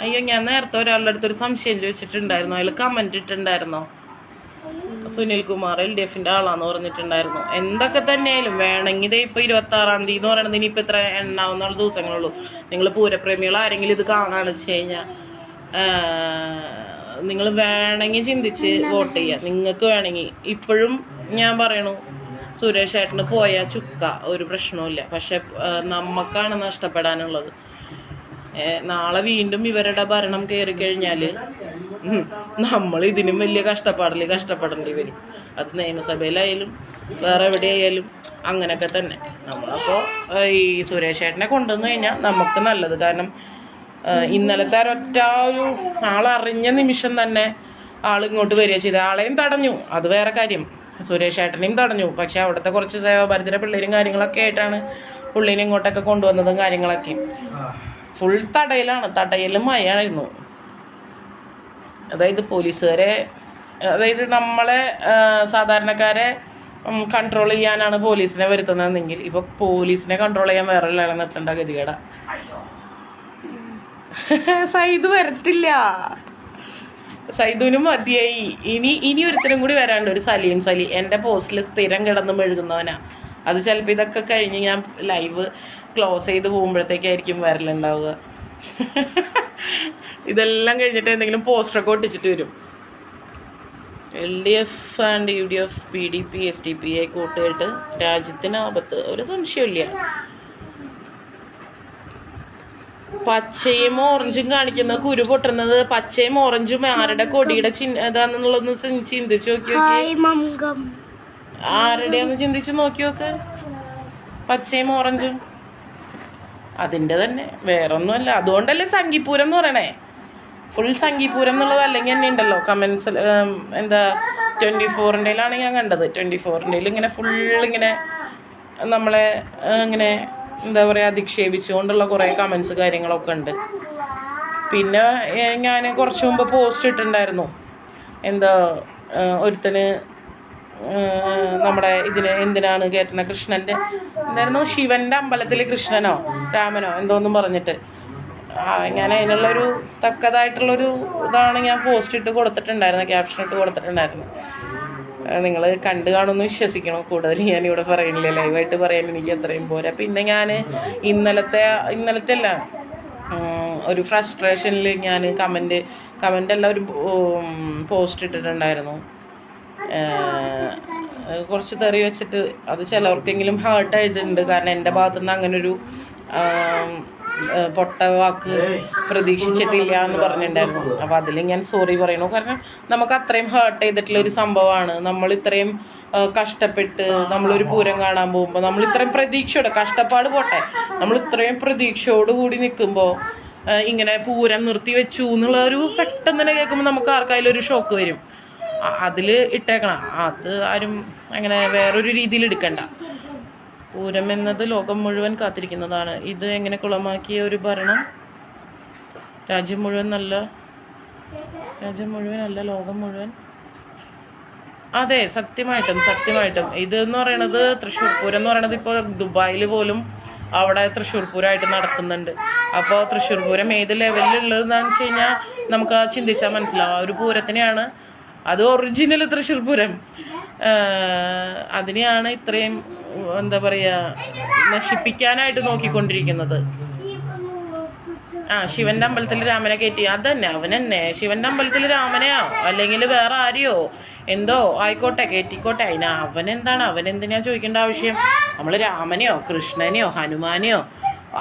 അയ്യോ, ഞാൻ നേരത്തെ ഒരാളുടെ അടുത്തൊരു സംശയം ചോദിച്ചിട്ടുണ്ടായിരുന്നു. അതിൽ കമന്റ് ഇട്ടുണ്ടായിരുന്നോ, സുനിൽകുമാർ LDFന്റെ ആളാന്ന് പറഞ്ഞിട്ടുണ്ടായിരുന്നു. എന്തൊക്കെ തന്നെയായാലും വേണമെങ്കിൽ ഇതേ ഇപ്പൊ 26-ാം തീയതി എന്ന് പറയുന്നത് ഇനിയിപ്പോ ഇത്ര എണ്ണാവുന്ന ദിവസങ്ങളുള്ളൂ. നിങ്ങൾ പൂരപ്രേമികൾ ആരെങ്കിലും ഇത് കാണാന്ന് വെച്ച് കഴിഞ്ഞാൽ നിങ്ങൾ വേണമെങ്കിൽ ചിന്തിച്ച് വോട്ട് ചെയ്യുക. നിങ്ങൾക്ക് വേണമെങ്കിൽ ഇപ്പോഴും ഞാൻ പറയണു, സുരേഷ് ഏട്ടന് പോയ ചുക്ക ഒരു പ്രശ്നവുമില്ല. പക്ഷെ നമുക്കാണ് നഷ്ടപ്പെടാനുള്ളത്. നാളെ വീണ്ടും ഇവരുടെ ഭരണം കയറി കഴിഞ്ഞാൽ നമ്മൾ ഇതിനും വലിയ കഷ്ടപ്പെടേണ്ടി വരും. അത് നിയമസഭയിലായാലും വേറെ എവിടെയായാലും അങ്ങനെയൊക്കെ തന്നെ. നമ്മളപ്പോൾ ഈ സുരേഷ് ഏട്ടനെ കൊണ്ടുവന്നു കഴിഞ്ഞാൽ നമുക്ക് നല്ലത്. കാരണം ഇന്നലത്തെ ഒരൊറ്റ ഒരു ആളറിഞ്ഞ നിമിഷം തന്നെ ആളിങ്ങോട്ട് വരിക ചെയ്ത്. ആളെയും തടഞ്ഞു, അത് വേറെ കാര്യം. സുരേഷ് ഏട്ടനെയും തടഞ്ഞു. പക്ഷെ അവിടുത്തെ കുറച്ച് സേവാഭാരതിയുടെ പിള്ളേരും കാര്യങ്ങളൊക്കെ ആയിട്ടാണ് പുള്ളീനെ ഇങ്ങോട്ടൊക്കെ കൊണ്ടുവന്നതും കാര്യങ്ങളൊക്കെ. ഫുൾ തടയലും മയായിരുന്നു. അതായത് പോലീസുകാരെ, അതായത് നമ്മളെ സാധാരണക്കാരെ കൺട്രോൾ ചെയ്യാനാണ് പോലീസിനെ വരുത്തുന്നതെങ്കിൽ ഇപ്പൊ പോലീസിനെ കൺട്രോൾ ചെയ്യാൻ വേറെ ഒരാളെ നിർത്തേണ്ട ഗതികേട. സൈദ് വരത്തില്ല, സൈദുവിന് മതിയായി. ഇനി ഒരുത്തരും കൂടി വരാണ്ട്, ഒരു സലീം എൻ്റെ പോസ്റ്റിൽ സ്ഥിരം കിടന്ന് മെഴുകുന്നവനാ. അത് ചിലപ്പോൾ ഇതൊക്കെ കഴിഞ്ഞ് ഞാൻ ലൈവ് ക്ലോസ് ചെയ്ത് പോകുമ്പോഴത്തേക്കായിരിക്കും വരലുണ്ടാവുക. ഇതെല്ലാം കഴിഞ്ഞിട്ട് എന്തെങ്കിലും പോസ്റ്ററൊക്കെ ഒട്ടിച്ചിട്ട് വരും. LDF and UDF PDP SDP കൂട്ടുകെട്ട് രാജ്യത്തിന് ആപത്ത്, ഒരു സംശയമില്ല. പച്ചയും ഓറഞ്ചും കാണിക്കുന്ന കുരു പൊട്ടുന്നത് പച്ചയും ഓറഞ്ചും ആരുടെ കൊടിയുടെ ഇതാണെന്നുള്ളതൊന്ന് ചിന്തിച്ചു നോക്കി. ആരുടെയാന്ന് ചിന്തിച്ചു നോക്കി നോക്ക്. പച്ചയും ഓറഞ്ചും അതിൻ്റെ തന്നെ, വേറൊന്നുമല്ല. അതുകൊണ്ടല്ലേ സംഗീപൂരം എന്ന് പറയണേ. ഫുൾ സംഗീപൂരം എന്നുള്ളത് അല്ലെങ്കിൽ തന്നെ ഉണ്ടല്ലോ കമൻസ്. എന്താ 24-ലാണ് ഞാൻ കണ്ടത്. 24-ൽ ഇങ്ങനെ ഫുൾ ഇങ്ങനെ നമ്മളെ ഇങ്ങനെ എന്താ പറയുക അധിക്ഷേപിച്ചുകൊണ്ടുള്ള കുറേ കമൻസ് കാര്യങ്ങളൊക്കെ ഉണ്ട്. പിന്നെ ഞാൻ കുറച്ച് മുമ്പ് പോസ്റ്റ് ഇട്ടിട്ടുണ്ടായിരുന്നു. എന്താ ഒരുത്തന് നമ്മുടെ ഇതിന് എന്തിനാണ് കേട്ടണ കൃഷ്ണൻ്റെ എന്തായിരുന്നു, ശിവന്റെ അമ്പലത്തിൽ കൃഷ്ണനോ രാമനോ എന്തോന്നും പറഞ്ഞിട്ട് ഞാൻ അതിനുള്ളൊരു തക്കതായിട്ടുള്ളൊരു ഇതാണ് ഞാൻ പോസ്റ്റ് ഇട്ട് കൊടുത്തിട്ടുണ്ടായിരുന്നു, ക്യാപ്ഷൻ ഇട്ട് കൊടുത്തിട്ടുണ്ടായിരുന്നു. നിങ്ങൾ കണ്ടു കാണുമെന്ന് വിശ്വസിക്കണം. കൂടുതൽ ഞാനിവിടെ പറയുന്നില്ല, ലൈവായിട്ട് പറയാൻ എനിക്ക് അത്രയും പോരാ. പിന്നെ ഞാൻ ഇന്നലത്തെ അല്ല, ഒരു ഫ്രസ്ട്രേഷനിൽ ഞാൻ കമൻ്റ് എല്ലാം ഒരു പോസ്റ്റ് ഇട്ടിട്ടുണ്ടായിരുന്നു. കുറച്ച് തെറി വെച്ചിട്ട് അത് ചിലവർക്കെങ്കിലും ഹേർട്ടായിട്ടുണ്ട്. കാരണം എൻ്റെ ഭാഗത്തുനിന്ന് അങ്ങനൊരു പൊട്ട വാക്ക് പ്രതീക്ഷിച്ചിട്ടില്ല എന്ന് പറഞ്ഞിട്ടുണ്ടായിരുന്നു. അപ്പോൾ അതിൽ ഞാൻ സോറി പറയണു. കാരണം നമുക്ക് അത്രയും ഹേർട്ട് ചെയ്തിട്ടുള്ള ഒരു സംഭവമാണ്. നമ്മൾ ഇത്രയും കഷ്ടപ്പെട്ട് നമ്മളൊരു പൂരം കാണാൻ പോകുമ്പോൾ നമ്മൾ ഇത്രയും പ്രതീക്ഷയോടെ, കഷ്ടപ്പാട് പോട്ടെ, നമ്മൾ ഇത്രയും പ്രതീക്ഷയോടുകൂടി നിൽക്കുമ്പോൾ ഇങ്ങനെ പൂരം നിർത്തി വെച്ചു എന്നുള്ള ഒരു പെട്ടെന്ന് തന്നെ കേൾക്കുമ്പോൾ നമുക്ക് ആർക്കായാലും ഒരു ഷോക്ക് വരും. അതിൽ ഇട്ടേക്കണം. അത് ആരും അങ്ങനെ വേറൊരു രീതിയിൽ എടുക്കണ്ട. പൂരം എന്നത് ലോകം മുഴുവൻ കാത്തിരിക്കുന്നതാണ്. ഇത് എങ്ങനെ കുളമാക്കിയ ഒരു ഭരണം. രാജ്യം മുഴുവനല്ല, ലോകം മുഴുവൻ. അതെ, സത്യമായിട്ടും ഇതെന്ന് പറയണത് തൃശ്ശൂർ പൂരം എന്ന് പറയണത് ഇപ്പോൾ ദുബായിൽ പോലും അവിടെ തൃശ്ശൂർ പൂരമായിട്ട് നടത്തുന്നുണ്ട്. അപ്പോൾ തൃശ്ശൂർ പൂരം ഏത് ലെവലിലുള്ളതെന്ന് വെച്ച് കഴിഞ്ഞാൽ നമുക്ക് ചിന്തിച്ചാൽ മനസ്സിലാവും. ഒരു പൂരത്തിനെയാണ്, അത് ഒറിജിനൽ തൃശ്ശൂർ പൂരം, അതിനെയാണ് ഇത്രയും എന്താ പറയുക നശിപ്പിക്കാനായിട്ട് നോക്കിക്കൊണ്ടിരിക്കുന്നത്. ശിവന്റെ അമ്പലത്തിൽ രാമനെ കയറ്റി, അതന്നെ അവനെന്നെ ശിവന്റെ അമ്പലത്തിൽ രാമനെയോ അല്ലെങ്കിൽ വേറെ ആരെയോ എന്തോ ആയിക്കോട്ടെ, കയറ്റിക്കോട്ടെ. അവനെന്താണ്, അവനെന്തിനാ ചോദിക്കേണ്ട ആവശ്യം? നമ്മൾ രാമനെയോ കൃഷ്ണനെയോ ഹനുമാനെയോ,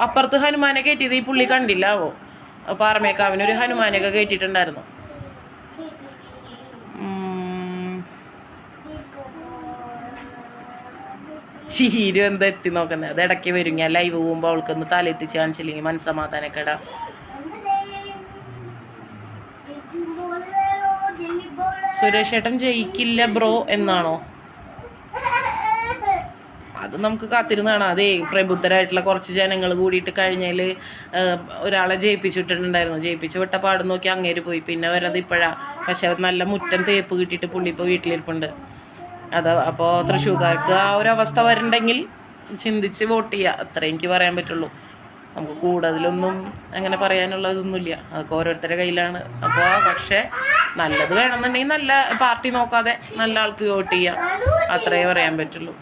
അപ്പുറത്ത് ഹനുമാനെ കയറ്റിയത് ഈ പുള്ളി കണ്ടില്ലാവോ? പാറമേക്കാവിനൊരു ഹനുമാനെയൊക്കെ കയറ്റിയിട്ടുണ്ടായിരുന്നു. ചീരു എന്താ എത്തി നോക്കുന്നത്? അത് ഇടയ്ക്ക് വരും. ഞാൻ ലൈവ് പോകുമ്പോൾ അവൾക്കൊന്ന് തലെത്തിച്ച് കാണിച്ചില്ലെങ്കിൽ മനസ്സമാധാനക്കേടാ. സുരേഷ് ഏട്ടൻ ജയിക്കില്ല ബ്രോ എന്നാണോ? അത് നമുക്ക് കാത്തിരുന്നാണ്. അതേ, പ്രബുദ്ധരായിട്ടുള്ള കുറച്ച് ജനങ്ങൾ കൂടിയിട്ട് കഴിഞ്ഞാൽ ഒരാളെ ജയിപ്പിച്ചിട്ടുണ്ടായിരുന്നു. ജയിപ്പിച്ച് വിട്ട പാടും നോക്കി അങ്ങേര് പോയി. പിന്നെ വരത് ഇപ്പോഴാ. പക്ഷെ നല്ല മുറ്റം തേപ്പ് കിട്ടിയിട്ട് പുള്ളി ഇപ്പോൾ വീട്ടിലിരിപ്പുണ്ട്. അപ്പോൾ തൃശ്ശൂർക്കാർക്ക് ആ ഒരു അവസ്ഥ വരണ്ടെങ്കിൽ ചിന്തിച്ച് വോട്ട് ചെയ്യുക. അത്രേ എനിക്ക് പറയാൻ പറ്റുള്ളൂ. നമുക്ക് കൂടുതലൊന്നും അങ്ങനെ പറയാനുള്ളതൊന്നുമില്ല. അതൊക്കെ ഓരോരുത്തരുടെ കയ്യിലാണ്. അപ്പോൾ പക്ഷേ നല്ലത് വേണമെന്നുണ്ടെങ്കിൽ നല്ല പാർട്ടി നോക്കാതെ നല്ല ആൾക്ക് വോട്ട് ചെയ്യുക. അത്രേ പറയാൻ പറ്റുള്ളൂ.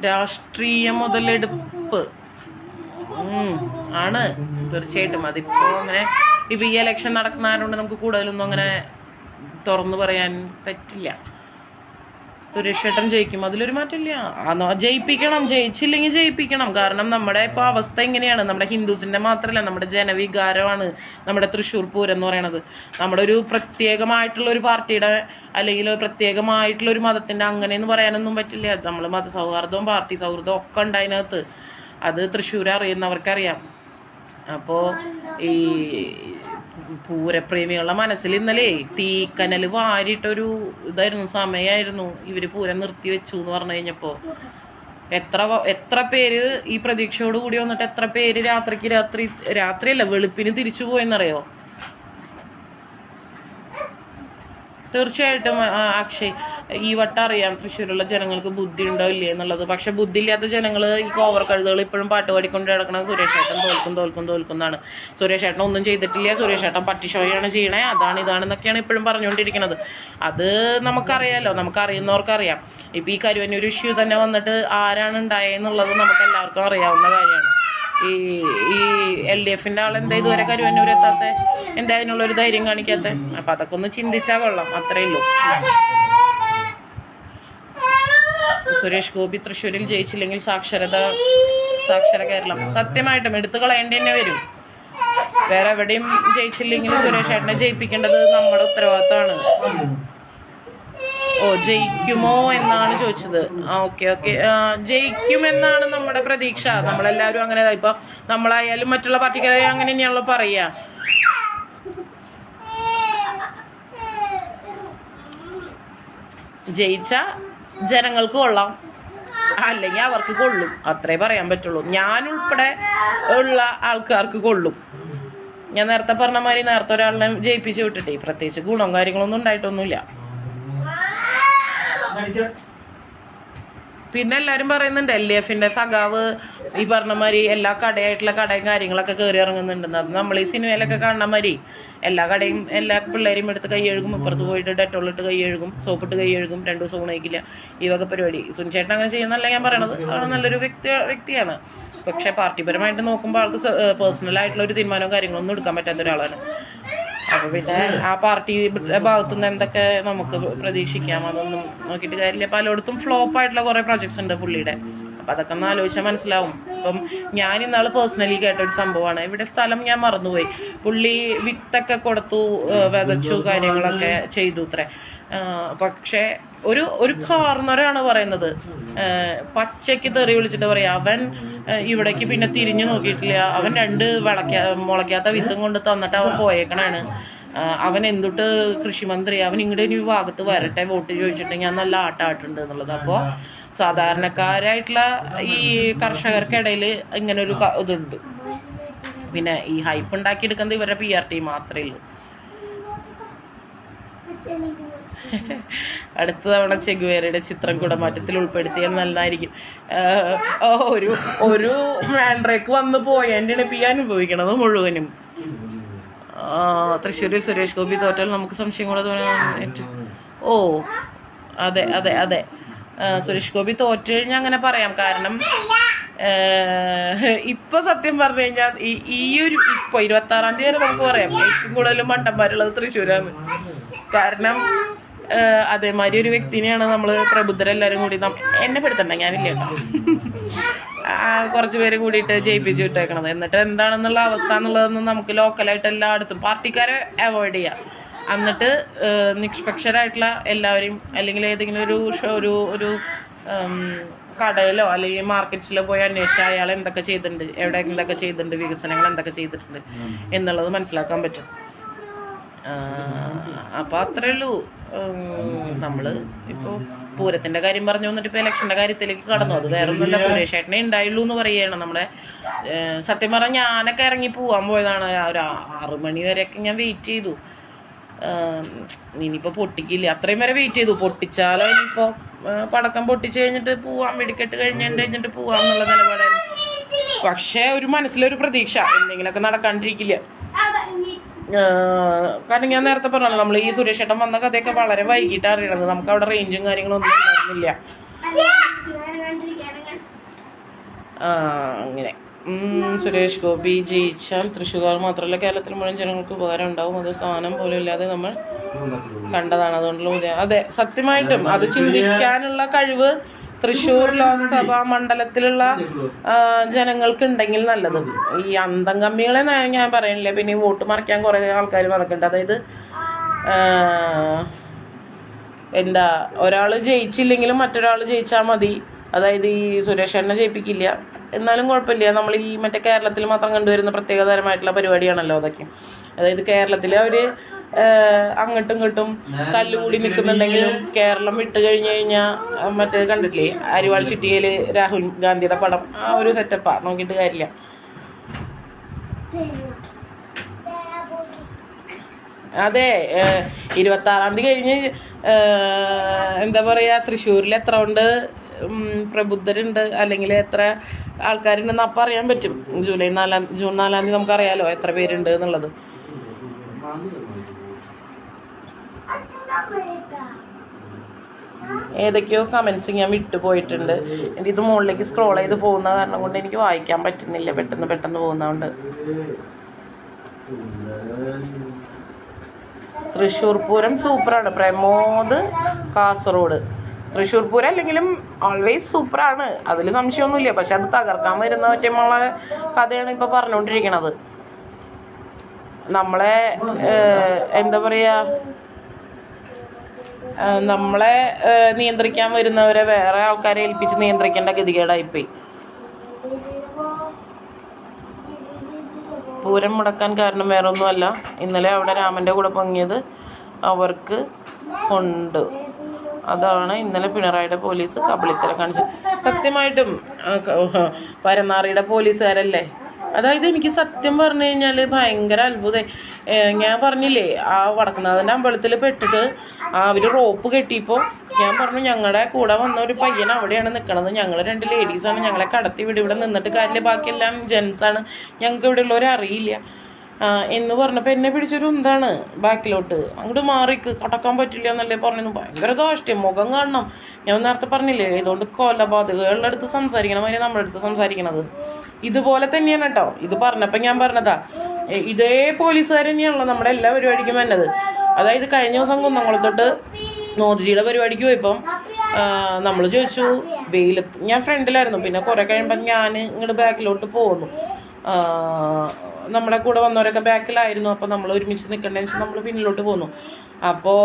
രാഷ്ട്രീയ മുതലെടുപ്പ് ആണ് തീർച്ചയായിട്ടും. അതിപ്പോ അങ്ങനെ ഇപ്പൊ ഈ ഇലക്ഷൻ നടക്കുന്നതുകൊണ്ട് നമുക്ക് കൂടുതലൊന്നും അങ്ങനെ തുറന്നു പറയാൻ പറ്റില്ല. സുരേഷ് ഏട്ടൻ ജയിക്കും, അതിലൊരു മാറ്റമില്ല. ജയിപ്പിക്കണം, ജയിച്ചില്ലെങ്കിൽ ജയിപ്പിക്കണം. കാരണം നമ്മുടെ ഇപ്പൊ അവസ്ഥ എങ്ങനെയാണ്, നമ്മുടെ ഹിന്ദുസിന്റെ മാത്രമല്ല, നമ്മുടെ ജനവികാരമാണ് നമ്മുടെ തൃശ്ശൂർ പൂരം എന്ന് പറയണത്. നമ്മുടെ ഒരു പ്രത്യേകമായിട്ടുള്ള ഒരു പാർട്ടിയുടെ അല്ലെങ്കിൽ പ്രത്യേകമായിട്ടുള്ള ഒരു മതത്തിന്റെ അങ്ങനെയെന്ന് പറയാനൊന്നും പറ്റില്ല. നമ്മൾ മതസൗഹാർദ്ദവും പാർട്ടി സൗഹൃദവും ഒക്കെ ഉണ്ട് അതിനകത്ത്. അത് തൃശ്ശൂർ അറിയുന്നവർക്കറിയാം. അപ്പോൾ ഈ പൂരപ്രേമികളുടെ മനസ്സിൽ ഇന്നലെ തീക്കനൽ വാരിയിട്ടൊരു ഇതായിരുന്നു, സമയമായിരുന്നു. ഇവര് പൂരം നിർത്തി വെച്ചു എന്ന് പറഞ്ഞു കഴിഞ്ഞപ്പോൾ എത്ര പേര് ഈ പ്രതീക്ഷയോട് കൂടി വന്നിട്ട് എത്ര പേര് രാത്രിയല്ല വെളുപ്പിന് തിരിച്ചു പോയെന്നറിയോ? തീർച്ചയായിട്ടും അക്ഷയ്, ഈ വട്ടം അറിയാം തൃശ്ശൂരുള്ള ജനങ്ങൾക്ക് ബുദ്ധി ഉണ്ടോ ഇല്ലേ എന്നുള്ളത്. പക്ഷെ ബുദ്ധി ഇല്ലാത്ത ജനങ്ങൾ ഈ കോവർ കഴുതുകൾ ഇപ്പോഴും പാട്ട് പാടിക്കൊണ്ട് കിടക്കണം. സുരേഷ് ഏട്ടൻ തോൽക്കുന്നതാണ്. സുരേഷ് ഏട്ടൻ ഒന്നും ചെയ്തിട്ടില്ല, സുരേഷ് ഏട്ടൻ പട്ടിഷോയാണ് ചെയ്യണേ, ഇതാണെന്നൊക്കെയാണ് ഇപ്പോഴും പറഞ്ഞുകൊണ്ടിരിക്കുന്നത്. അത് നമുക്കറിയാലോ, നമുക്കറിയുന്നവർക്കറിയാം. ഇപ്പം ഈ കരുവന്നൂർ ഇഷ്യൂ തന്നെ വന്നിട്ട് ആരാണ് ഉണ്ടായെന്നുള്ളത് നമുക്ക് എല്ലാവർക്കും അറിയാവുന്ന കാര്യമാണ്. ഈ LDFന്റെ ആളെന്താ ഇതുവരെ കരുവന്നൂർ എത്താത്ത? എന്താ അതിനുള്ളൊരു ധൈര്യം കാണിക്കാത്ത? അപ്പൊ അതൊക്കെ ഒന്ന് ചിന്തിച്ചാൽ കൊള്ളാം. അത്രേ ഉള്ളൂ. സുരേഷ് ഗോപി തൃശ്ശൂരിൽ ജയിച്ചില്ലെങ്കിൽ സാക്ഷര കേരളം സത്യമായിട്ടും എടുത്തു കളയേണ്ടി തന്നെ വരും. വേറെ എവിടെയും ജയിച്ചില്ലെങ്കിൽ സുരേഷ് ഏട്ടനെ ജയിപ്പിക്കേണ്ടത് നമ്മുടെ ഉത്തരവാദിത്തമാണ്. ജയിക്കുമോ എന്നാണ് ചോദിച്ചത്. ഓക്കെ ജയിക്കുമെന്നാണ് നമ്മുടെ പ്രതീക്ഷ. നമ്മളെല്ലാവരും അങ്ങനെ. ഇപ്പൊ നമ്മളായാലും മറ്റുള്ള പാർട്ടിക്കാരെ അങ്ങനെ തന്നെയാണല്ലോ പറയാ. ജയിച്ച ജനങ്ങൾക്ക് കൊള്ളാം, അല്ലെങ്കിൽ അവർക്ക് കൊള്ളും. അത്രേ പറയാൻ പറ്റുള്ളൂ. ഞാൻ ഉൾപ്പെടെ ഉള്ള ആൾക്കാർക്ക് കൊള്ളും. ഞാൻ നേരത്തെ പറഞ്ഞ മാതിരി നേരത്തെ ഒരാളിനെ ജയിപ്പിച്ച് വിട്ടിട്ടേ പ്രത്യേകിച്ച് ഗുണവും കാര്യങ്ങളൊന്നും ഉണ്ടായിട്ടൊന്നുമില്ല. പിന്നെ എല്ലാവരും പറയുന്നുണ്ട് LDFന്റെ സഖാവ് ഈ പറഞ്ഞ മാതിരി എല്ലാ കടയായിട്ടുള്ള കടയും കാര്യങ്ങളൊക്കെ കയറി ഇറങ്ങുന്നുണ്ടെന്ന്. അത് നമ്മൾ ഈ സിനിമയിലൊക്കെ കാണുന്ന മാതിരി എല്ലാ കടയും എല്ലാ പിള്ളേരും എടുത്ത് കൈ കഴുകും, ഇപ്പുറത്ത് പോയിട്ട് ഡെറ്റോളിട്ട് കൈ കഴുകും, സോപ്പിട്ട് കൈ കഴുകും, 2 ദിവസം ഉണയിക്കില്ല, ഈ വക പരിപാടി. സുനിച്ചേട്ടൻ അങ്ങനെ ചെയ്യുന്നല്ല ഞാൻ പറയണത്, ആൾ നല്ലൊരു വ്യക്തിയാണ്. പക്ഷെ പാർട്ടിപരമായിട്ട് നോക്കുമ്പോൾ ആൾക്ക് പേഴ്സണലായിട്ടുള്ള ഒരു തീരുമാനവും കാര്യങ്ങളൊന്നും എടുക്കാൻ പറ്റാത്ത ഒരാളാണ്. അപ്പൊ പിന്നെ ആ പാർട്ടിയുടെ ഭാഗത്തുനിന്ന് എന്തൊക്കെ നമുക്ക് പ്രതീക്ഷിക്കാം അതൊന്നും നോക്കിയിട്ട് കാര്യമില്ല. പലയിടത്തും ഫ്ലോപ്പ് ആയിട്ടുള്ള കുറെ പ്രൊജക്ട്സ് ഉണ്ട് പുള്ളിയുടെ. അപ്പൊ അതൊക്കെ ഒന്ന് ആലോചിച്ചാൽ മനസ്സിലാവും. ഇപ്പം ഞാൻ ഇന്നാള് പേഴ്സണലി കേട്ടൊരു സംഭവമാണ്, ഇവിടെ സ്ഥലം ഞാൻ മറന്നുപോയി, പുള്ളി വിത്തൊക്കെ കൊടുത്തു, വിതച്ചു, കാര്യങ്ങളൊക്കെ ചെയ്തു അത്രേ. പക്ഷെ ഒരു കാർന്നൊരാണ് പറയുന്നത്, പച്ചയ്ക്ക് തെറി വിളിച്ചിട്ട് പറയാ, അവൻ ഇവിടേക്ക് പിന്നെ തിരിഞ്ഞു നോക്കിയിട്ടില്ല, അവൻ 2 മുളയ്ക്കാത്ത വിത്തും കൊണ്ട് തന്നിട്ട് അവൻ പോയേക്കണാണ്, അവൻ എന്തുട്ട് കൃഷിമന്ത്രി, അവൻ ഇങ്ങോട്ട് ഒരു ഭാഗത്ത് വരട്ടെ വോട്ട് ചോദിച്ചിട്ട് ഞാൻ നല്ല ആട്ടാട്ടുണ്ട് എന്നുള്ളത്. അപ്പോൾ സാധാരണക്കാരായിട്ടുള്ള ഈ കർഷകർക്കിടയിൽ ഇങ്ങനൊരു ഇതുണ്ട്. പിന്നെ ഈ ഹൈപ്പ് ഉണ്ടാക്കിയെടുക്കുന്നത് ഇവരുടെ PR ടീം മാത്രമേ ഉള്ളൂ. അടുത്ത തവണ ചെഗുവേരയുടെ ചിത്രം കുടമാറ്റത്തിൽ ഉൾപ്പെടുത്തിയാൽ നല്ലതായിരിക്കും. ഒരു മാൻഡ്രേക്ക് വന്ന് പോയതിൻ്റെ ഇപ്പം അനുഭവിക്കണത് മുഴുവനും. തൃശ്ശൂർ സുരേഷ് ഗോപി തോറ്റാൽ നമുക്ക് സംശയം കൂടെ തോന്നി. ഓ അതെ അതെ അതെ, സുരേഷ് ഗോപി തോറ്റു കഴിഞ്ഞാൽ അങ്ങനെ പറയാം. കാരണം ഇപ്പൊ സത്യം പറഞ്ഞു കഴിഞ്ഞാൽ ഈ ഒരു ഇപ്പൊ 26-ാം തീയതി വരെ നമുക്ക് പറയാം ഏറ്റവും കൂടുതലും മണ്ടന്മാരുള്ളത് തൃശ്ശൂരാണ്. കാരണം അതേമാതിരി ഒരു വ്യക്തിനെയാണ് നമ്മള് പ്രബുദ്ധരെല്ലാരും കൂടി, എന്നെ പെടുത്തണ്ട ഞാനില്ല കേട്ടോ, കുറച്ച് പേര് കൂടിയിട്ട് ജയിപ്പിച്ചു വിട്ടേക്കണത്. എന്നിട്ട് എന്താണെന്നുള്ള അവസ്ഥ എന്നുള്ളതൊന്നും നമുക്ക് ലോക്കലായിട്ട് എല്ലായിടത്തും പാർട്ടിക്കാരെ അവോയ്ഡ് ചെയ്യാം. എന്നിട്ട് നിഷ്പക്ഷരായിട്ടുള്ള എല്ലാവരെയും, അല്ലെങ്കിൽ ഏതെങ്കിലും ഒരു കടയിലോ അല്ലെങ്കിൽ മാർക്കറ്റ്സിലോ പോയി അന്വേഷിച്ചാൽ അയാൾ എന്തൊക്കെ ചെയ്തിട്ടുണ്ട്, എവിടെ എന്തൊക്കെ ചെയ്തിട്ടുണ്ട്, വികസനങ്ങൾ എന്തൊക്കെ ചെയ്തിട്ടുണ്ട് എന്നുള്ളത് മനസ്സിലാക്കാൻ പറ്റും. അപ്പൊ അത്രേ ഉള്ളൂ. നമ്മള് ഇപ്പൊ പൂരത്തിന്റെ കാര്യം പറഞ്ഞു വന്നിട്ട് ഇപ്പൊ ഇലക്ഷന്റെ കാര്യത്തിലേക്ക് കടന്നു. അത് വേറെ ഒന്നുമില്ല, സുരേഷ് ഏട്ടനെ ഉണ്ടായുള്ളൂ എന്ന് പറയുകയാണ്. നമ്മുടെ സത്യം പറഞ്ഞാൽ ഞാനൊക്കെ ഇറങ്ങി പോവാൻ പോയതാണ്. ഒരു 6 മണി വരെയൊക്കെ ഞാൻ വെയിറ്റ് ചെയ്തു. ഇനിയിപ്പോ പൊട്ടിക്കില്ല, അത്രയും വരെ വെയിറ്റ് ചെയ്തു. പൊട്ടിച്ചാലോ ഇനിയിപ്പോ പടക്കം പൊട്ടിച്ചു കഴിഞ്ഞിട്ട് പോവാം, വെടിക്കെട്ട് കഴിഞ്ഞിട്ട് പോവാം എന്നുള്ള നിലപാടായിരുന്നു. പക്ഷെ ഒരു മനസ്സിലൊരു പ്രതീക്ഷ എന്തെങ്കിലുമൊക്കെ നടക്കാണ്ടിരിക്കില്ല. കാരണം ഞാൻ നേരത്തെ പറഞ്ഞല്ലോ, നമ്മൾ ഈ സുരേഷ് ഏട്ടൻ വന്ന കഥയൊക്കെ വളരെ വൈകിട്ടാണ് അറിയണത്. നമുക്ക് അവിടെ റേഞ്ചും കാര്യങ്ങളൊന്നും ഉണ്ടായിരുന്നില്ല. അങ്ങനെ സുരേഷ് ഗോപി ജയിച്ചാൽ തൃശ്ശൂർകാർ മാത്രമല്ല കേരളത്തിൽ മുഴുവൻ ജനങ്ങൾക്ക് ഉപകാരം ഉണ്ടാവും. അത് സ്ഥാനം പോലും ഇല്ലാതെ നമ്മൾ കണ്ടതാണ്. അതുകൊണ്ടുള്ള അതെ, സത്യമായിട്ടും അത് ചിന്തിക്കാനുള്ള കഴിവ് തൃശ്ശൂർ ലോക്സഭാ മണ്ഡലത്തിലുള്ള ജനങ്ങൾക്ക് ഉണ്ടെങ്കിൽ നല്ലത്. ഈ അന്തം കമ്മികളെ ഞാൻ പറയണില്ല. പിന്നെ വോട്ട് മറിക്കാൻ കുറെ ആൾക്കാർ നടക്കുന്നുണ്ട്. അതായത് എന്താ, ഒരാൾ ജയിച്ചില്ലെങ്കിലും മറ്റൊരാൾ ജയിച്ചാൽ മതി. അതായത് ഈ സുരേഷ് ഏട്ടനെ ജയിപ്പിക്കില്ല എന്നാലും കുഴപ്പമില്ല. നമ്മൾ ഈ മറ്റേ കേരളത്തിൽ മാത്രം കണ്ടുവരുന്ന പ്രത്യേകതരമായിട്ടുള്ള പരിപാടിയാണല്ലോ അതൊക്കെ. അതായത് കേരളത്തിൽ അവര് അങ്ങോട്ടും ഇങ്ങോട്ടും തല്ലുകൂടി നിൽക്കുന്നുണ്ടെങ്കിലും കേരളം വിട്ട് കഴിഞ്ഞു കഴിഞ്ഞാൽ മറ്റേ കണ്ടിട്ടില്ലേ അരിവാൾ ചിട്ടികയില് രാഹുൽ ഗാന്ധിയുടെ പടം, ആ ഒരു സെറ്റപ്പാ, നോക്കിയിട്ട് കാര്യമില്ല. അതെ, 26-ാം തീയതി കഴിഞ്ഞ് എന്താ പറയാ, തൃശ്ശൂരിൽ എത്ര ഉണ്ട് പ്രബുദ്ധരുണ്ട് അല്ലെങ്കിൽ എത്ര ആൾക്കാരുണ്ടെന്ന് അപ്പം അറിയാൻ പറ്റും. ജൂൺ 4-ാം തീയതി നമുക്കറിയാലോ എത്ര പേരുണ്ട് എന്നുള്ളത്. ഏതൊക്കെയോ കമന്റ്സ് ഞാൻ വിട്ടുപോയിട്ടുണ്ട്. ഇത് മുകളിലേക്ക് സ്ക്രോൾ ചെയ്ത് പോകുന്ന കാരണം കൊണ്ട് എനിക്ക് വായിക്കാൻ പറ്റുന്നില്ല, പെട്ടെന്ന് പോകുന്നതുകൊണ്ട്. തൃശ്ശൂർ പൂരം സൂപ്പറാണ്. പ്രമോദ് കാസർഗോഡ്. തൃശ്ശൂർ പൂരം അല്ലെങ്കിലും ഓൾവേസ് സൂപ്പറാണ്, അതിൽ സംശയമൊന്നുമില്ല. പക്ഷെ അത് തകർക്കാൻ വരുന്ന ഒറ്റമുള്ള കഥയാണ് ഇപ്പൊ പറഞ്ഞുകൊണ്ടിരിക്കണത്. നമ്മളെ എന്താ പറയാ, നമ്മളെ നിയന്ത്രിക്കാൻ വരുന്നവരെ വേറെ ആൾക്കാരെ ഏൽപ്പിച്ച് നിയന്ത്രിക്കേണ്ട ഗതികേടായിപ്പോയി. പൂരം മുടക്കാൻ കാരണം വേറെ ഒന്നുമല്ല, ഇന്നലെ അവിടെ രാമൻ്റെ കൂടെ പൊങ്ങിയത് അവർക്ക് കൊണ്ട്. അതാണ് ഇന്നലെ പിണറായിയുടെ പോലീസ് കബളിത്തരം കാണിച്ചത്. സത്യമായിട്ടും പരനാറിയുടെ പോലീസുകാരല്ലേ അതായത് എനിക്ക് സത്യം പറഞ്ഞു കഴിഞ്ഞാൽ ഭയങ്കര അത്ഭുതം. ഞാൻ പറഞ്ഞില്ലേ ആ വടക്കുന്നാഥൻ്റെ അമ്പലത്തിൽ പെട്ടിട്ട് അവർ റോപ്പ് കെട്ടിയപ്പോൾ ഞാൻ പറഞ്ഞു ഞങ്ങളുടെ കൂടെ വന്ന ഒരു പയ്യൻ അവിടെയാണ് നിൽക്കണത്, ഞങ്ങൾ 2 ലേഡീസാണ്, ഞങ്ങളെ കടത്തി ഇവിടെ നിന്നിട്ട് കാര്യമില്ല, ബാക്കിയെല്ലാം ജെൻസാണ്, ഞങ്ങൾക്ക് ഇവിടെ ഉള്ളവരെ അറിയില്ല എന്ന് പറഞ്ഞപ്പോൾ എന്നെ പിടിച്ചൊരു എന്താണ് ബാക്കിലോട്ട് അങ്ങോട്ട് മാറിക്ക് കടക്കാൻ പറ്റില്ല എന്നല്ലേ പറഞ്ഞു. ഭയങ്കര ദോഷ്യം, മുഖം കാണണം. ഞാൻ നേരത്തെ പറഞ്ഞില്ലേ ഇതുകൊണ്ട് കൊലപാതകങ്ങളുടെ അടുത്ത് സംസാരിക്കണം അതിന് നമ്മുടെ അടുത്ത് സംസാരിക്കണത് ഇതുപോലെ തന്നെയാണ് കേട്ടോ. ഇത് പറഞ്ഞപ്പോൾ ഞാൻ പറഞ്ഞതാ, ഇതേ പോലീസുകാർ തന്നെയാണല്ലോ നമ്മുടെ എല്ലാ പരിപാടിക്കും വന്നത്. അതായത് കഴിഞ്ഞ ദിവസം കുന്നംകുളത്തോട്ട് മോദിജിയുടെ പരിപാടിക്ക് പോയപ്പം നമ്മൾ ചോദിച്ചു വെയിലത്ത്, ഞാൻ ഫ്രണ്ടിലായിരുന്നു, പിന്നെ കുറെ കഴിയുമ്പോൾ ഞാൻ ഇങ്ങോട്ട് ബാക്കിലോട്ട് പോകുന്നു, നമ്മുടെ കൂടെ വന്നവരൊക്കെ ബാക്കിലായിരുന്നു, അപ്പോൾ നമ്മൾ ഒരുമിച്ച് നിൽക്കേണ്ടതെന്ന് വെച്ചാൽ നമ്മൾ പിന്നിലോട്ട് പോന്നു. അപ്പോൾ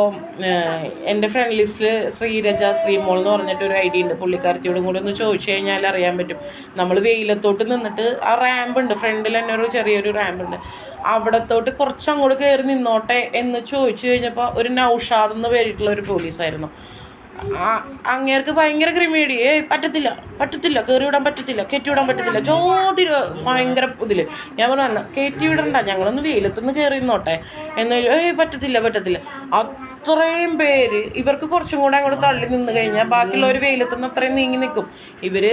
എൻ്റെ ഫ്രണ്ട് ലിസ്റ്റിൽ ശ്രീരജ ശ്രീമോൾ എന്ന് പറഞ്ഞിട്ടൊരു ഐഡി ഉണ്ട്, പുള്ളിക്കാരത്തിയോടും കൂടി ഒന്ന് ചോദിച്ചു കഴിഞ്ഞാൽ അറിയാൻ പറ്റും. നമ്മൾ വെയിലത്തോട്ട് നിന്നിട്ട് ആ റാമ്പ് ഉണ്ട്, ഫ്രണ്ടിൽ തന്നെ ഒരു ചെറിയൊരു റാമ്പ് ഉണ്ട്, അവിടത്തോട്ട് കുറച്ചങ്ങോട്ട് കയറി നിന്നോട്ടെ എന്ന് ചോദിച്ചു കഴിഞ്ഞപ്പോൾ ഒരു നൗഷാദ് എന്ന് പേരിട്ടുള്ള ഒരു പോലീസായിരുന്നു. അങ്ങേർക്ക് ഭയങ്കര ക്രിമേഡി, പറ്റത്തില്ല പറ്റത്തില്ല കയറി വിടാൻ പറ്റത്തില്ല, കയറ്റി വിടാൻ പറ്റത്തില്ല, ചോദ്യം ഭയങ്കര ഇതില്. ഞാൻ പറഞ്ഞു കയറ്റി വിടണ്ട, ഞങ്ങളൊന്ന് വെയിലത്തുനിന്ന് കയറി നിന്നോട്ടെ എന്ന്. പറ്റത്തില്ല പറ്റത്തില്ല. അത്രയും പേര് ഇവർക്ക് കുറച്ചും കൂടെ അങ്ങോട്ട് തള്ളി നിന്ന് കഴിഞ്ഞാൽ ബാക്കിയുള്ളവർ വെയിലത്തുനിന്ന് അത്രയും നീങ്ങി നിൽക്കും. ഇവര്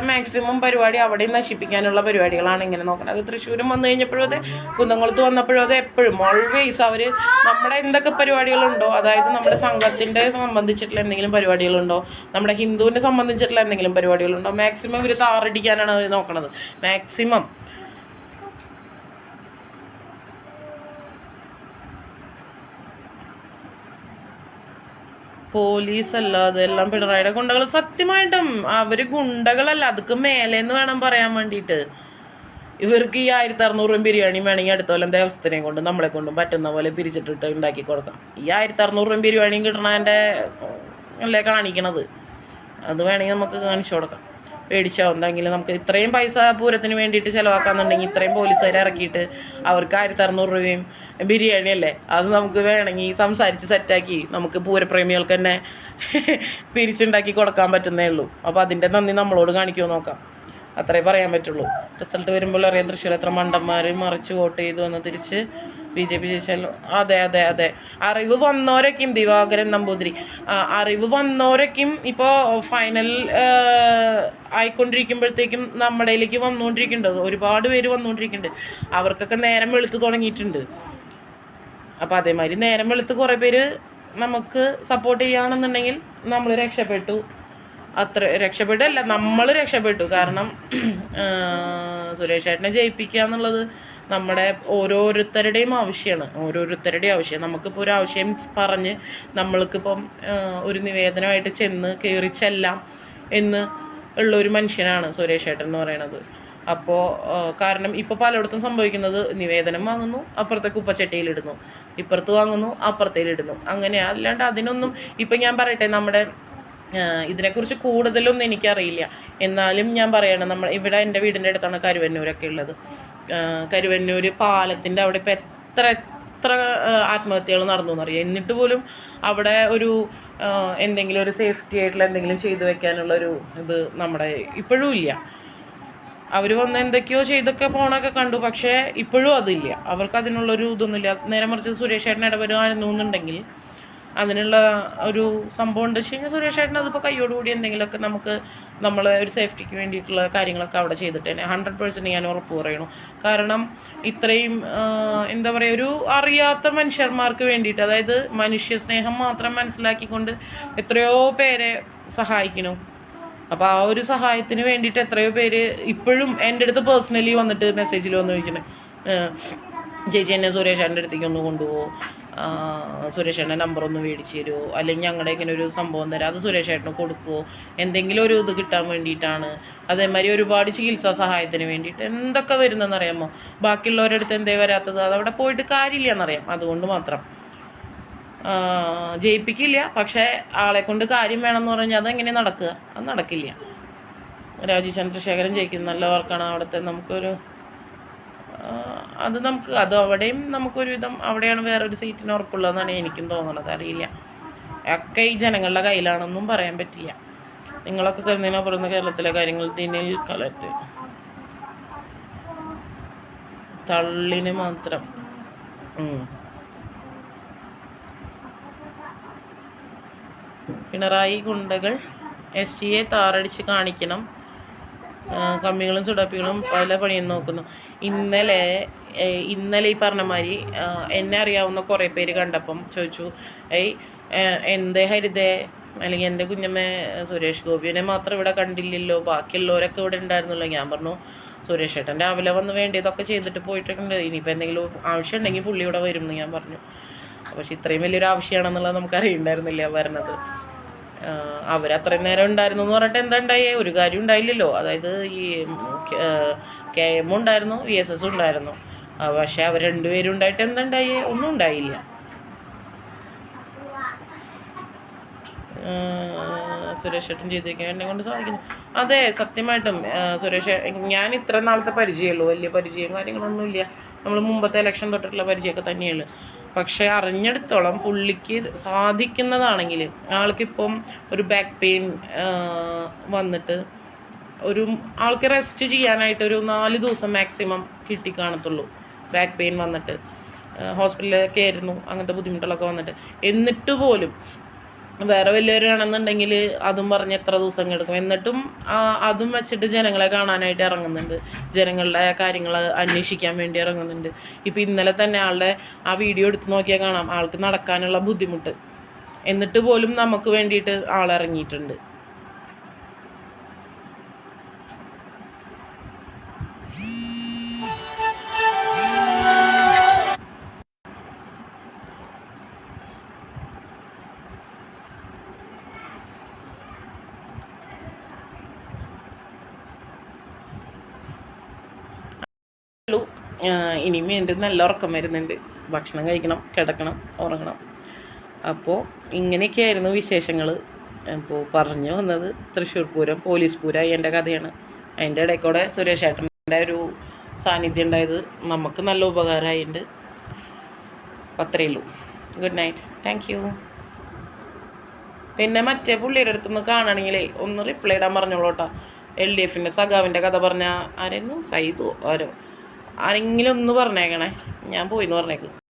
മാക്സിമം പരിപാടി അവിടെയും നശിപ്പിക്കാനുള്ള പരിപാടികളാണ് ഇങ്ങനെ നോക്കുന്നത്. അത് തൃശ്ശൂരും വന്നു കഴിഞ്ഞപ്പോഴും അതെ, കുന്നംകുളത്ത് വന്നപ്പോഴും അതെ, എപ്പോഴും ഓൾവേസ് അവര് നമ്മുടെ എന്തൊക്കെ പരിപാടികളുണ്ടോ, അതായത് നമ്മുടെ സംഘത്തിന്റെ സംബന്ധിച്ചിട്ടുള്ള എന്തെങ്കിലും പരിപാടികളുണ്ടോ, നമ്മുടെ ഹിന്ദുവിനെ സംബന്ധിച്ചിട്ടുള്ള എന്തെങ്കിലും പരിപാടികളുണ്ടോ, മാക്സിമം ഇവർ താറടിക്കാനാണ് അവർ നോക്കണത്. മാക്സിമം പോലീസ് അല്ലാതെ എല്ലാം പിണറായിയുടെ ഗുണ്ടകൾ. സത്യമായിട്ടും അവര് ഗുണ്ടകളല്ല, അതൊക്കെ മേലേന്ന് വേണം പറയാൻ വേണ്ടിയിട്ട്. ഇവർക്ക് ഈ 1600 രൂപ ബിരിയാണി വേണമെങ്കിൽ അടുത്ത കൊല്ലം ദേവസ്ഥനെയും കൊണ്ട് നമ്മളെ കൊണ്ടും പറ്റുന്ന പോലെ പിരിച്ചിട്ടിട്ട് ഉണ്ടാക്കി കൊടുക്കാം. ഈ 1600 രൂപ ബിരിയാണിയും കിട്ടണതിൻ്റെ അല്ലേ കാണിക്കണത്, അത് വേണമെങ്കിൽ നമുക്ക് കാണിച്ചു കൊടുക്കാം. പേടിച്ചോ എന്തെങ്കിലും നമുക്ക് ഇത്രയും പൈസ പൂരത്തിന് വേണ്ടിയിട്ട് ചിലവാക്കാന്നുണ്ടെങ്കിൽ ഇത്രയും പോലീസുകാരെ ഇറക്കിയിട്ട് അവർക്ക് 1600 രൂപയും ബിരിയാണി അല്ലേ, അത് നമുക്ക് വേണമെങ്കിൽ സംസാരിച്ച് സെറ്റാക്കി നമുക്ക് പൂരപ്രേമികൾക്ക് തന്നെ പിരിച്ചുണ്ടാക്കി കൊടുക്കാൻ പറ്റുന്നേ ഉള്ളൂ. അപ്പോൾ അതിൻ്റെ നന്ദി നമ്മളോട് കാണിക്കുമോ നോക്കാം, അത്രേ പറയാൻ പറ്റുള്ളൂ. റിസൾട്ട് വരുമ്പോൾ അറിയാം തൃശ്ശൂർ എത്ര മണ്ടന്മാർ മറിച്ച് വോട്ട് ചെയ്തു എന്ന് തിരിച്ച് BJP ജയിച്ചാലോ. അതെ അതെ അതെ, അറിവ് വന്നോരൊക്കെയും ദിവാകരൻ നമ്പൂതിരി, അറിവ് വന്നോരൊക്കെയും ഇപ്പോൾ ഫൈനൽ ആയിക്കൊണ്ടിരിക്കുമ്പോഴത്തേക്കും നമ്മുടെയിലേക്ക് വന്നുകൊണ്ടിരിക്കുന്നുണ്ട്, ഒരുപാട് പേര് വന്നുകൊണ്ടിരിക്കുന്നുണ്ട്. അവർക്കൊക്കെ നേരം വെളുത്ത് തുടങ്ങിയിട്ടുണ്ട്. അപ്പം അതേമാതിരി നേരം വെളുത്ത് കുറേ പേര് നമുക്ക് സപ്പോർട്ട് ചെയ്യുകയാണെന്നുണ്ടെങ്കിൽ നമ്മൾ രക്ഷപ്പെട്ടു. അത്ര രക്ഷപ്പെട്ടല്ല, നമ്മൾ രക്ഷപ്പെട്ടു. കാരണം സുരേഷ് ചേട്ടനെ ജയിപ്പിക്കുക എന്നുള്ളത് നമ്മുടെ ഓരോരുത്തരുടെയും ആവശ്യം. നമുക്കിപ്പോൾ ഒരു ആവശ്യം പറഞ്ഞ് നമ്മൾക്കിപ്പം ഒരു നിവേദനമായിട്ട് ചെന്ന് കയറി ചെല്ലാം എന്ന് ഉള്ളൊരു മനുഷ്യനാണ് സുരേഷ് ചേട്ടൻ എന്ന് പറയുന്നത്. അപ്പോൾ കാരണം ഇപ്പോൾ പലയിടത്തും സംഭവിക്കുന്നത് നിവേദനം വാങ്ങുന്നു, അപ്പുറത്തെ കുപ്പച്ചട്ടിയിലിടുന്നു, ഇപ്പുറത്ത് വാങ്ങുന്നു, അപ്പുറത്തേലിടുന്നു, അങ്ങനെ. അല്ലാണ്ട് അതിനൊന്നും ഇപ്പം ഞാൻ പറയട്ടെ, നമ്മുടെ ഇതിനെക്കുറിച്ച് കൂടുതലൊന്നും എനിക്കറിയില്ല, എന്നാലും ഞാൻ പറയണം, നമ്മൾ ഇവിടെ എൻ്റെ വീടിൻ്റെ അടുത്താണ് കരുവന്നൂരൊക്കെ ഉള്ളത്. കരുവന്നൂർ പാലത്തിൻ്റെ അവിടെ ഇപ്പം എത്ര ആത്മഹത്യകൾ നടന്നു എന്നറിയാം. എന്നിട്ട് പോലും അവിടെ ഒരു എന്തെങ്കിലും ഒരു സേഫ്റ്റി ആയിട്ടുള്ള എന്തെങ്കിലും ചെയ്തു വെക്കാനുള്ളൊരു ഇത് നമ്മുടെ ഇപ്പോഴും ഇല്ല. അവർ വന്ന് എന്തൊക്കെയോ ചെയ്തൊക്കെ പോണൊക്കെ കണ്ടു, പക്ഷേ ഇപ്പോഴും അതില്ല, അവർക്ക് അതിനുള്ളൊരു ഇതൊന്നുമില്ല. നേരെ മറിച്ച് സുരേഷ് ചേട്ടൻ ഇടപെടുകയായിരുന്നു എന്നുണ്ടെങ്കിൽ അതിനുള്ള ഒരു സംഭവം ഉണ്ട് വെച്ച് കഴിഞ്ഞാൽ സുരേഷ് ചേട്ടൻ അതിപ്പോൾ കയ്യോടുകൂടി എന്തെങ്കിലുമൊക്കെ നമുക്ക് നമ്മളെ ഒരു സേഫ്റ്റിക്ക് വേണ്ടിയിട്ടുള്ള കാര്യങ്ങളൊക്കെ അവിടെ ചെയ്തിട്ട് തന്നെ 100% ഞാൻ ഉറപ്പ് പറയണു. കാരണം ഇത്രയും എന്താ പറയുക, ഒരു അറിയാത്ത മനുഷ്യന്മാർക്ക് വേണ്ടിയിട്ട്, അതായത് മനുഷ്യ സ്നേഹം മാത്രം മനസ്സിലാക്കിക്കൊണ്ട് എത്രയോ പേരെ സഹായിക്കുന്നു. അപ്പോൾ ആ ഒരു സഹായത്തിന് വേണ്ടിയിട്ട് എത്രയോ പേര് ഇപ്പോഴും എൻ്റെ അടുത്ത് പേഴ്സണലി വന്നിട്ട് മെസ്സേജിൽ വന്ന് ചോദിക്കുന്നത്, ചേച്ചി എന്നെ സുരേഷ് ചേട്ടൻ്റെ അടുത്തേക്ക് ഒന്ന് കൊണ്ടുപോകുമോ, സുരേഷ് ചേട്ടൻ്റെ നമ്പർ ഒന്ന് മേടിച്ച് തരുമോ, അല്ലെങ്കിൽ ഞങ്ങളുടെ ഇങ്ങനെ ഒരു സംഭവം തരാം, അത് സുരേഷ് ചേട്ടന് കൊടുക്കുമോ, എന്തെങ്കിലും ഒരു ഇത് കിട്ടാൻ വേണ്ടിയിട്ടാണ്. അതേമാതിരി ഒരുപാട് ചികിത്സാ സഹായത്തിന് വേണ്ടിയിട്ട് എന്തൊക്കെ വരുന്നതെന്നറിയാമോ. ബാക്കിയുള്ളവരുടെ അടുത്ത് എന്തേ വരാത്തത്, അതവിടെ പോയിട്ട് കാര്യമില്ല എന്നറിയാം. അതുകൊണ്ട് മാത്രം ജയിപ്പിക്കില്ല, പക്ഷേ ആളെ കൊണ്ട് കാര്യം വേണമെന്ന് പറഞ്ഞാൽ അതെങ്ങനെ നടക്കുക, അത് നടക്കില്ല. രാജീവ് ചന്ദ്രശേഖരൻ ജയിക്കുന്ന നല്ല വർക്കാണ് അവിടുത്തെ. നമുക്കൊരു അത് അവിടെയും നമുക്കൊരു വിധം അവിടെയാണ് വേറൊരു സീറ്റിന് ഉറപ്പുള്ളതെന്നാണ് എനിക്കും തോന്നുന്നത്. അറിയില്ല, ഒക്കെ ഈ ജനങ്ങളുടെ കയ്യിലാണെന്നും പറയാൻ പറ്റില്ല. നിങ്ങളൊക്കെ കരുതുന്നതിനോ പറയുന്ന കേരളത്തിലെ കാര്യങ്ങൾ ദിനിൽ കളക്ട് തള്ളിന് മാത്രം. പിണറായി ഗുണ്ടകൾ SG താറടിച്ച് കാണിക്കണം. കമ്മികളും സുഡാപ്പികളും പല പണിയും നോക്കുന്നു. ഇന്നലെ ഈ പറഞ്ഞ മാതിരി എന്നെ അറിയാവുന്ന കുറേ പേര് കണ്ടപ്പം ചോദിച്ചു, എന്തേ ഹരിതേ അല്ലെങ്കിൽ എൻ്റെ കുഞ്ഞമ്മ സുരേഷ് ഗോപിനെ മാത്രം ഇവിടെ കണ്ടില്ലല്ലോ, ബാക്കിയുള്ളവരൊക്കെ ഇവിടെ ഉണ്ടായിരുന്നല്ലോ. ഞാൻ പറഞ്ഞു, സുരേഷ് ഏട്ടൻ രാവിലെ വന്ന് വേണ്ടിയതൊക്കെ ചെയ്തിട്ട് പോയിട്ടുണ്ട്, ഇനിയിപ്പോൾ എന്തെങ്കിലും ആവശ്യം ഉണ്ടെങ്കിൽ പുള്ളി ഇവിടെ വരും എന്ന് ഞാൻ പറഞ്ഞു. പക്ഷെ ഇത്രയും വലിയൊരു ആവശ്യമാണെന്നുള്ളത് നമുക്ക് അറിയണ്ടായിരുന്നില്ല വരണത്. അവരത്രയും നേരം ഉണ്ടായിരുന്നു എന്ന് പറഞ്ഞിട്ട് എന്താ ഉണ്ടായേ? ഒരു കാര്യം ഉണ്ടായില്ലല്ലോ. അതായത് ഈ KM ഉണ്ടായിരുന്നു, VSS ഉണ്ടായിരുന്നു. പക്ഷെ അവർ രണ്ടുപേരും ഉണ്ടായിട്ട് എന്താ ഉണ്ടായേ? ഒന്നും ഉണ്ടായില്ല. സുരേഷ് ഏട്ടൻ ചെയ്തിരിക്കാൻ എന്നെ കൊണ്ട് സാധിക്കുന്നു. അതെ, സത്യമായിട്ടും സുരേഷ്, ഞാൻ ഇത്ര നാളത്തെ പരിചയമുള്ളൂ, വലിയ പരിചയം കാര്യങ്ങളൊന്നുമില്ല. നമ്മൾ മുമ്പത്തെ ഇലക്ഷൻ തൊട്ടിട്ടുള്ള പരിചയമൊക്കെ തന്നെയുള്ളൂ. പക്ഷെ അറിഞ്ഞെടുത്തോളം പുള്ളിക്ക് സാധിക്കുന്നതാണെങ്കിൽ, ആൾക്കിപ്പം ഒരു ബാക്ക് പെയിൻ വന്നിട്ട് ആൾക്ക് റെസ്റ്റ് ചെയ്യാനായിട്ട് ഒരു 4 ദിവസം മാക്സിമം കിട്ടിക്കാണത്തുള്ളൂ. ബാക്ക് പെയിൻ വന്നിട്ട് ഹോസ്പിറ്റലിലൊക്കെ ആയിരുന്നു, അങ്ങനത്തെ ബുദ്ധിമുട്ടുകളൊക്കെ വന്നിട്ട്. എന്നിട്ട് പോലും വേറെ വലിയവരാണെന്നുണ്ടെങ്കിൽ അതും പറഞ്ഞ് എത്ര ദിവസം എടുക്കും. എന്നിട്ടും അതും വെച്ചിട്ട് ജനങ്ങളെ കാണാനായിട്ട് ഇറങ്ങുന്നുണ്ട്, ജനങ്ങളുടെ കാര്യങ്ങൾ അന്വേഷിക്കാൻ വേണ്ടി ഇറങ്ങുന്നുണ്ട്. ഇപ്പം ഇന്നലെ തന്നെ ആളുടെ ആ വീഡിയോ എടുത്ത് നോക്കിയാൽ കാണാം, ആൾക്ക് നടക്കാനുള്ള ബുദ്ധിമുട്ട്. എന്നിട്ട് പോലും നമുക്ക് വേണ്ടിയിട്ട് ആളിറങ്ങിയിട്ടുണ്ട്. ഇനിയും വീണ്ടും നല്ല ഉറക്കം വരുന്നുണ്ട്. ഭക്ഷണം കഴിക്കണം, കിടക്കണം, ഉറങ്ങണം. അപ്പോൾ ഇങ്ങനെയൊക്കെയായിരുന്നു വിശേഷങ്ങൾ. അപ്പോൾ പറഞ്ഞു വന്നത് തൃശ്ശൂർ പൂരം, പോലീസ് പൂരമായി എൻ്റെ കഥയാണ്. അതിൻ്റെ ഇടയിൽ കൂടെ സുരേഷ് ഏട്ടൻ്റെ ഒരു സാന്നിധ്യം ഉണ്ടായത് നമുക്ക് നല്ല ഉപകാരമായിട്ടുണ്ട്. അപ്പം അത്രയേ ഉള്ളൂ. Good night, thank you. പിന്നെ മറ്റേ പുള്ളിയുടെ അടുത്തുനിന്ന് കാണുകയാണെങ്കിലേ ഒന്ന് റിപ്ലൈ ഇടാൻ പറഞ്ഞോളൂട്ടോ. LDFൻ്റെ സഖാവിൻ്റെ കഥ പറഞ്ഞ ആരായിരുന്നു, സൈദു ആരോ, ആരെങ്കിലും ഒന്ന് പറഞ്ഞേക്കണേ, ഞാൻ പോയിന്ന് പറഞ്ഞേക്ക്.